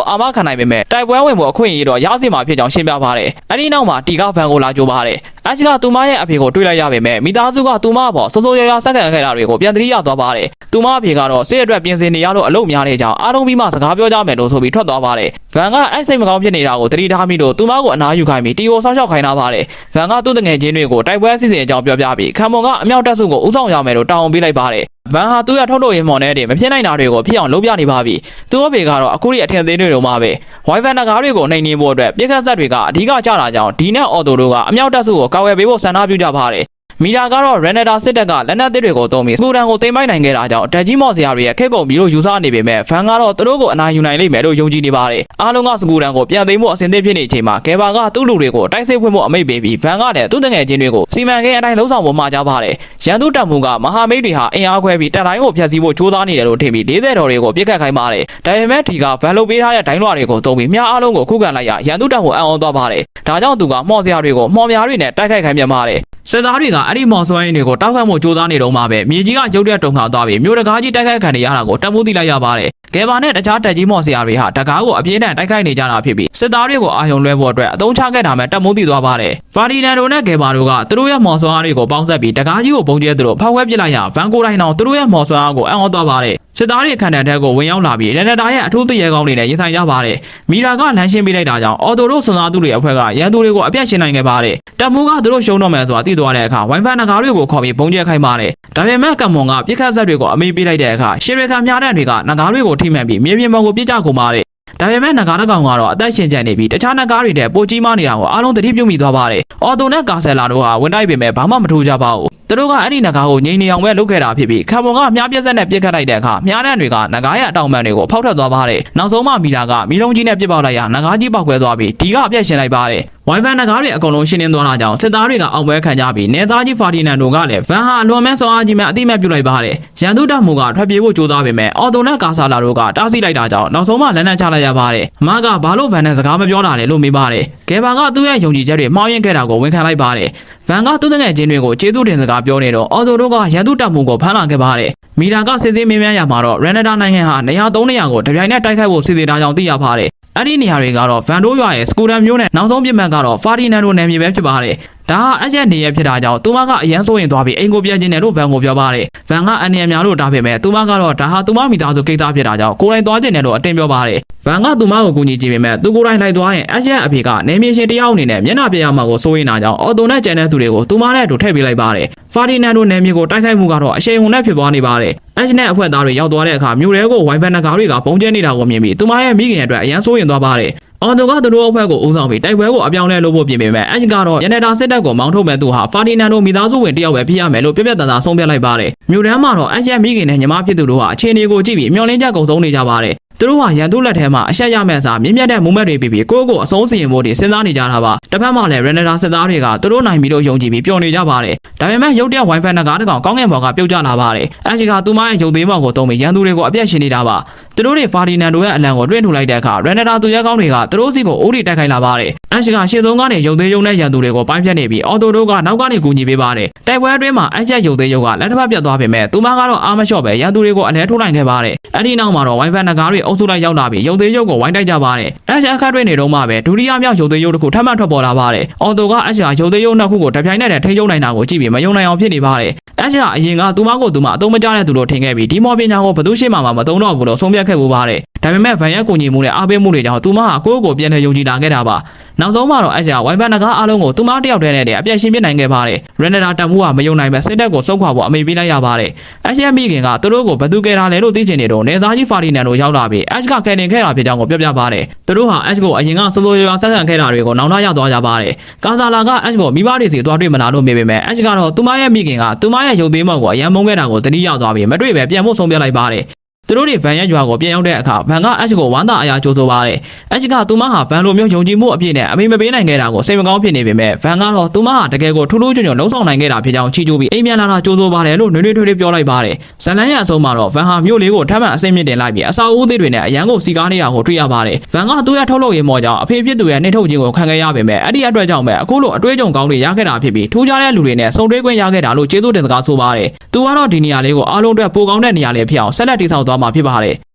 [SPEAKER 1] ု့အာမခံနိုင်ပေမဲ့တိုက်ပွဲဝင်ဖို့အခွင့်အရေးတော့ရစီမှာဖြစ်ကြောင်းရှင်းပြပါတယ်။အဲ့ဒီနောက်မှာတီကဗန်ကိုလာကြိုးပါတယ်။အချီကသူမရဲ့အဖေကိုတွေးလိုက်ရပေမဲ့မိသားစုကသူမအပေါ်စိုးစိုးရွားရွားဆက်ခံခဲ့တာတွေကိုပြန်သတိရသွားပါတယ်။သူမအဖေကတော့စိတ်အတွက်ပြင်ဆင်နေရလို့အလုပ်များနေကြောင်းအားလုံးပြီးမှစကားပြောကြမယ်လို့ဆိုပြီးထွက်သွားပါတယ်။ဗန်ကအဲ့စိတ်မကောင်းဖြစ်နေတာကိုသတိထားမိလို့သူမကိုအနားယူခိုင်းပြီးတီကိုဆောက်ရှောက်ခိုင်းတာပါတယ်။ဗန်ကသူ့တငယ်ချင်းတွေကိုတိုက်ပွဲအစီအစဉ်အကြောင်းပြောပြပြီးခံမွန်ကအမြောက်တပ်စုကိုဥဆောင်ရမယ်လို့တောင်းပေးလိုက်ပါတယ်။ဗန်ဟာသူ့ရဲ့ထုတ်လို့ရင်မော်နဲ့တည်းမဖြစ်နိုင်တာတွေကိုဖြစ်အောင်လုပ်ပြနေပါပြီ။သူ့အဖေကတော့အခုဒီအထင်သေးတွေတော့မှပဲဝိုင်ဖန်နဂါးတွေကိုနှိမ်နင်းဖို့အတွက်ပြစ်ခတ်ဆက်တွေကအဓိကကျတာကြောင့်ဒီနဲ့အော်တိုတို့ကအမြောက်တပ်စုကိုကာဝယ်ပေးဖို့ဆန္ဒပြုကြပါတယ်။မီတာကတော့ရန်နဒါစစ်တပ်ကလက်နက်သစ်တွေကိုသုံးပြီးစကူတန်ကိုသိမ်းပိုက်နိုင်ခဲ့တာကြောင့်တက်ကြီးမော်စရာတွေရဲ့ခက်ကုန်ပြီးလို့ယူဆနေပေမဲ့ဗန်ကတော့သူတို့ကိုအနိုင်ယူနိုင်လိမ့်မယ်လို့ယုံကြည်နေပါတယ်။အားလုံးကစကူတန်ကိုပြန်သိမ်းဖို့အဆင်သင့်ဖြစ်နေချိန်မှာဂေဘာကသူ့လူတွေကိုတိုက်စစ်ဖွင့်ဖို့အမိန့်ပေးပြီးဗန်ကလည်းသူ့တငယ်ချင်းတွေကိုစီမံကိန်းအတိုင်းလှုံ့ဆော်ဖို့မှာကြပါတယ်။ရန်သူတပ်မှုကမဟာမိတ်တွေဟာအင်အားခွဲပြီးတပ်တိုင်းကိုဖျက်ဆီးဖို့ကြိုးစားနေတယ်လို့ထင်ပြီး40တော်တွေကိုပြစ်ခတ်ခိုင်းပါတယ်။ဒါပေမဲ့ဒီကဗန်လုတ်ပေးထားတဲ့ဒိုင်းလွှာတွေကိုသုံးပြီးမြားအားလုံးကိုခုခံလိုက်ရရန်သူတပ်ကိုအံ့ဩသွားပါတယ်။ဒါကြောင့်သူကမော်စရာတွေကိုမော်များတွေနဲ့တိုက်ခိုက်ခိုင်းပြန်ပါတယ်။စစ်သားတွေကအဲ့ဒီမော်စွမ်းရင်းတွေကိုတောက်ခတ်မှုကြိုးစားနေတော့မှပဲမြေကြီးကရုတ်ရက်တုံခါသွားပြီးမြို့တကားကြီးတိုက်ခိုက်ခံနေရတာကိုတမှုသိလိုက်ရပါတယ်။ကဲဘာနဲ့တခြားတက်ကြီးမော်စရာတွေဟာတကားကိုအပြင်းထန်တိုက်ခိုက်နေကြတာဖြစ်ပြီးစစ်သားတွေကိုအာရုံလွှဲဖို့အတွက်အသုံးချခဲ့တာမှတမှုသိသွားပါတယ်။ဖာဒီနန်ဒိုနဲ့ကဲဘာတို့ကသူတို့ရဲ့မော်စွမ်းအားတွေကိုပေါင်းစပ်ပြီးတကားကြီးကိုပုံကျဲသူတို့ဖောက်ခွဲပစ်လိုက်ရဗန်ကိုတိုင်းအောင်သူတို့ရဲ့မော်စွမ်းအားကိုအံ့ဩသွားပါတယ်။စစ်သားတွေခန္ဓာထက်ကိုဝင်ရောက်လာပြီးရန်နဒါရဲ့အထူးသိရဲကောင်းတွေနဲ့ရင်ဆိုင်ကြပါတယ်။မီရာကလမ်းရှင်းပေးလိုက်တာကြောင့်အော်တိုတို့စွန်သားသူတွေအဖွဲ့ကရန်သူတွေကိုအပြတ်ရှင်းနိုင်ခဲ့ပါတယ်။တပ်မှုကသူတို့ရှုံးတော့မယ်ဆိုတာသိသွားတဲ့အခါဝိုင်ဖန်နဂါတွေကိုခေါ်ပြီးပုံကျဲခိုင်းပါတယ်။ဒါပေမဲ့ကံမွန်ကပြစ်ခတ်ဆက်တွေကိုအမေးပေးလိုက်တဲ့အခါရှီရီကန်မြားတဲ့တွေကနဂါတွေကိုထိမှန်ပြီးမြေပြင်ပေါ်ကိုပြစ်ကျကုန်ပါတယ်။ဒါပေမဲ့နဂါကောင်ကတော့အသက်ရှင်ကျန်နေပြီးတခြားနဂါတွေတဲ့ပိုကြီးမနေတာကိုအားလုံးသတိပြုမိသွားပါတယ်။အော်တိုနဲ့ကာဆယ်လာတို့ဟာဝင်တိုက်ပေမဲ့ဘာမှမထူးကြပါဘူး။သူတို့ကအဲ့ဒီနဂါကိုငြိမ်နေအောင်ပဲလုပ်ခဲ့တာဖြစ်ပြီးခံမွန်ကမြားပြက်ဆက်နဲ့ပြစ်ခတ်လိုက်တဲ့အခါမြားတဲ့တွေကနဂါရဲ့အတောင်ပံတွေကိုဖောက်ထွက်သွားပါတယ်။နောက်ဆုံးမှမီလာကမီလုံးကြီးနဲ့ပြစ်ပေါက်လိုက်ရနဂါကြီးပေါက်ကွဲသွားပြီးဒီကအပြက်ရှင်လိုက်ပါတယ်။ဝိုင်ဖန်နဂါတွေအကုန်လုံးရှင်းလင်းသွားတာကြောင့်စစ်သားတွေကအောင်ပွဲခံကြပြီးနေသားကြီးဖာဒီနန်ဒိုကလည်းဗန်ဟာအလွန်မဲဆောအားကြီးမှအတိမတ်ပြုလိုက်ပါတယ်။ရန်သူတပ်မှုကထွက်ပြေးဖို့ကြိုးစားပေမဲ့အော်တိုနဲ့ကာဆာလာတို့ကတားဆီးလိုက်တာကြောင့်နောက်ဆုံးမှလက်နက်ချလိုက်ရပါတယ်။အမကဘာလို့ဗန်နဲ့စကားမပြောတာလဲလို့မေးပါတယ်။ဂေဘာကသူ့ရဲ့ယုံကြည်ချက်တွေမှားယွင်းခဲ့တာကိုဝန်ခံလိုက်ပါတယ်။ဗန်ကသူ့တငယ်ချင်းတွေကိုကျေးဇူးတင်စကားပြောနေတော့အော်တိုတို့ကရန်သူတပ်မှုကိုဖမ်းလာခဲ့ပါတယ်။မီတာကစစ်ဆေးမေးမြန်းရမှာတော့ရန်နဒါနိုင်ငံဟာနေရာ3နေရာကိုတပြိုင်နက်တိုက်ခိုက်ဖို့စီစဉ်ထားကြောင်းသိရပါတယ်။အဲ့ဒီနေရာတွေကတော့ဗန်ဒိုးရွာရဲ့စကူတန်မျိုးနဲ့နောက်ဆုံးပြစ်မှတ်ကတော့ဖာဒီနန်ဒိုနယ်မြေပဲဖြစ်ပါတယ်။ဒါဟာအရက်နေရဖြစ်တာကြောင့်သူမကအရန်စိုးရင်သွားပြီးအိမ်ကိုပြန်ကျင်တယ်လို့ဗန်ကိုပြောပါတယ်။ဗန်ကအန်နီယံများလို့တားပေမဲ့သူမကတော့ဒါဟာသူမမိသားစုကိစ္စဖြစ်တာကြောင့်ကိုယ်တိုင်သွားကျင်တယ်လို့အတင်းပြောပါတယ်။ဗန်ကသူမကိုကူညီကြည့်ပေမဲ့သူကိုယ်တိုင်လိုက်သွားရင်အရက်အဖေကနေမြေရှင်တယောက်အနေနဲ့မျက်နှာပြရမှာကိုစိုးရင်တာကြောင့်အော်တိုနဲ့ကျန်တဲ့သူတွေကိုသူမနဲ့အတူထည့်ပေးလိုက်ပါတယ်။ဖာဒီနန်ဒိုနယ်မြေကိုတိုက်ခိုက်မှုကတော့အရှိန်ဟုန်နဲ့ဖြစ်သွားနေပါတယ်။အက်ဂျနဲ့အဖွဲ့သားတွေရောက်သွားတဲ့အခါမြို့ထဲကိုဝိုင်ဖန်နဂါတွေကပုံကျဲနေတာကိုမြင်ပြီးသူမရဲ့မိခင်အတွက်အရန်စိုးရင်သွားပါတယ်။အော်တိုကသူတို့အဖွဲ့ကိုဦးဆောင်ပြီးတိုက်ပွဲကိုအပြောင်းလဲလုပ်ဖို့ပြင်ပေမဲ့အက်ဂျကတော့ရန်နဒါစစ်တပ်ကိုမောင်းထုတ်မဲ့သူဟာဖာဒီနန်ဒိုမိသားစုဝင်တယောက်ပဲဖြစ်ရမယ်လို့ပြပြတန်တာဆုံးဖြတ်လိုက်ပါတယ်။မြို့ထဲမှာတော့အက်ဂျမိခင်နဲ့ညီမဖြစ်သူတို့ဟာအခြေအနေကိုကြည့်ပြီးမျှော်လင့်ချက်ကုန်ဆုံးနေကြပါတယ်။သူတို့ဟာရန်သူလက်ထဲမှာအဆက်ရမဲ့စာမြင့်မြတ်တဲ့မုံမက်တွေပြီးကိုယ့်ကိုအဆုံးစီရင်ဖို့တွေစဉ်းစားနေကြတာပါတစ်ဖက်မှာလည်းရန်နဒါစစ်သားတွေကသူတို့နိုင်ပြီးလို့ယုံကြည်ပြီးပျော်နေကြပါတယ်ဒါပေမဲ့ရုတ်တရက်ဝိုင်ဖန်နဂါတကောင်ကောင်းကင်ဘော်ကပြုတ်ကျလာပါတယ်အရှိကသူမရဲ့ရုပ်သေးမောင်ကိုတုံးပြီးရန်သူတွေကိုအပြတ်ရှင်နေတာပါသူတို့တွေဖာဒီနန်ဒိုရဲ့အလံကိုတွင်းထူလိုက်တဲ့အခါရန်နဒါသူရဲကောင်းတွေကသူတို့စီကိုအိုးတွေတိုက်ခိုက်လာပါတယ်အရှိကရှေ့ဆုံးကနေရုပ်သေးရုံနဲ့ရန်သူတွေကိုပိုင်းဖြတ်နေပြီးအော်တိုတို့ကနောက်ကနေကူညီပေးပါတယ်တိုက်ပွဲအတွင်းမှာအချက်ရုပ်သေးရုပ်ကလက်တစ်ဖက်ပြတ်သွားပေမဲ့သူမကတော့အားမလျှော့ပဲရန်သူတွေကိုအလဲထိုးနိုင်ခဲ့ပါတယ်အဲ့ဒီနောက်မှာတော့ဝိုင်ဖန်နဂါတွေအုပ်စုလိုက်ရောက်လာပြီးရုပ်သေးရုပ်ကိုဝိုင်းတိုက်ကြပါတယ်။အက်ချအခါတွင်နေတော့မှပဲဒုတိယမြောက်ရုပ်သေးရုပ်တစ်ခုထပ်မံထွက်ပေါ်လာပါတယ်။အော်တိုကအက်ချရုပ်သေးရုပ်နှစ်ခုကိုတပြိုင်နက်တည်းထိန်းချုပ်နိုင်တာကိုကြည့်ပြီးမယုံနိုင်အောင်ဖြစ်နေပါတယ်။အက်ချအရင်ကသူမကိုသူမအသုံးမကျတဲ့သူလို့ထင်ခဲ့ပြီးဒီမော်ပညာကိုဘသူရှိမှမသုံးတော့ဘူးလို့ဆုံးဖြတ်ခဲ့ပူပါတယ်။ဒါပေမဲ့ဗန်ရက်ကိုညီမှုနဲ့အားပေးမှုတွေကြောင့်သူမဟာကိုယ့်ကိုပြန်လည်ယုံကြည်လာခဲ့တာပါ။ နောက်ဆုံးမှာတော့အက်ချ်ကဝိုင်ဖန်နဂါအားလုံးကိုသူမတယောက်တည်းနဲ့အပြည့်ရှင်းပြနိုင်ခဲ့ပါတယ်ရန်နဒါတန်မှုကမယုံနိုင်ပဲစစ်တပ်ကိုစုပ်ခွာဖို့အမိန့်ပေးလိုက်ရပါတယ်အက်ချ်မိခင်ကသူတို့ကိုဘသူကယ်တာလဲလို့သိချင်နေတော့နေသားကြီးဖာဒီနန်တို့ရောက်လာပြီးအက်ချ်ကကယ်တင်ခဲ့တာဖြစ်ကြောင်းကိုပြောပြပါတယ်သူတို့ဟာအက်ချ်ကိုအရင်ကစိုးစိုးရွားဆက်ဆံခဲ့တာတွေကိုနောက်နောက်ရောက်သွားကြပါတယ်ကာဇာလာကအက်ချ်ကိုမိဘတွေစီသွားတွေ့မလားလို့မေးပေမဲ့အက်ချ်ကတော့သူမရဲ့မိခင်ကသူမရဲ့ရုပ်သေးမောင်ကိုအရန်မုန်းခဲ့တာကိုတတိရောက်သွားပြီးမတွေ့ပဲပြန်ဖို့ဆုံးဖြတ်လိုက်ပါတယ်သူတို့တွေဗန်ရဲ့ရွာကိုပြန်ရောက်တဲ့အခါဗန်ကအက်ချ်ကိုဝမ်းသာအရာကြိုးဆိုပါတယ်အက်ချ်ကသူမဟာဗန်လိုမျိုးယုံကြည်မှုအပြည့်နဲ့အမိမပေးနိုင်ခဲ့တာကိုစိတ်မကောင်းဖြစ်နေပေမဲ့ဗန်ကတော့သူမဟာတကယ်ကိုထူးထူးချွန်ချွန်လှုံ့ဆော်နိုင်ခဲ့တာဖြစ်ကြောင်းချီးကျူးပြီးအိမ်ပြန်လာတာကြိုးဆိုပါတယ်လို့နှွေးထွေးပြောလိုက်ပါတယ်ဇလန်ရဲ့အဆုံးမှာတော့ဗန်ဟာမြို့လေးကိုထပ်မံအစိမ့်မြင့်တင်လိုက်ပြီးအစာအုပ်သေးတွေနဲ့အရန်ကိုစီကားနေတာကိုတွေ့ရပါတယ်ဗန်ကသူ့ရဲ့ထုတ်လုပ်ရေးမော်ကြောင့်အဖေဖြစ်သူရဲ့နှိမ့်ထုတ်ခြင်းကိုခံခဲ့ရပေမဲ့အဲ့ဒီအတွက်ကြောင့်ပဲအခုလိုအတွေ့အကြုံကောင်းတွေရခဲ့တာဖြစ်ပြီးထူးခြားတဲ့လူတွေနဲ့ဆုံတွေ့ခွင့်ရခဲ့တာလို့ကျေးဇူးတင်စကားဆိုပါတယ်သူကတော့ဒီနေရာလေးကိုအားလုံးအတွက်ပိုကောင်းတဲ့နေရာလေးဖြစ်အောင်ဆက်လက်တည်ဆောက်သွားမှာဖြစ်ပါတယ်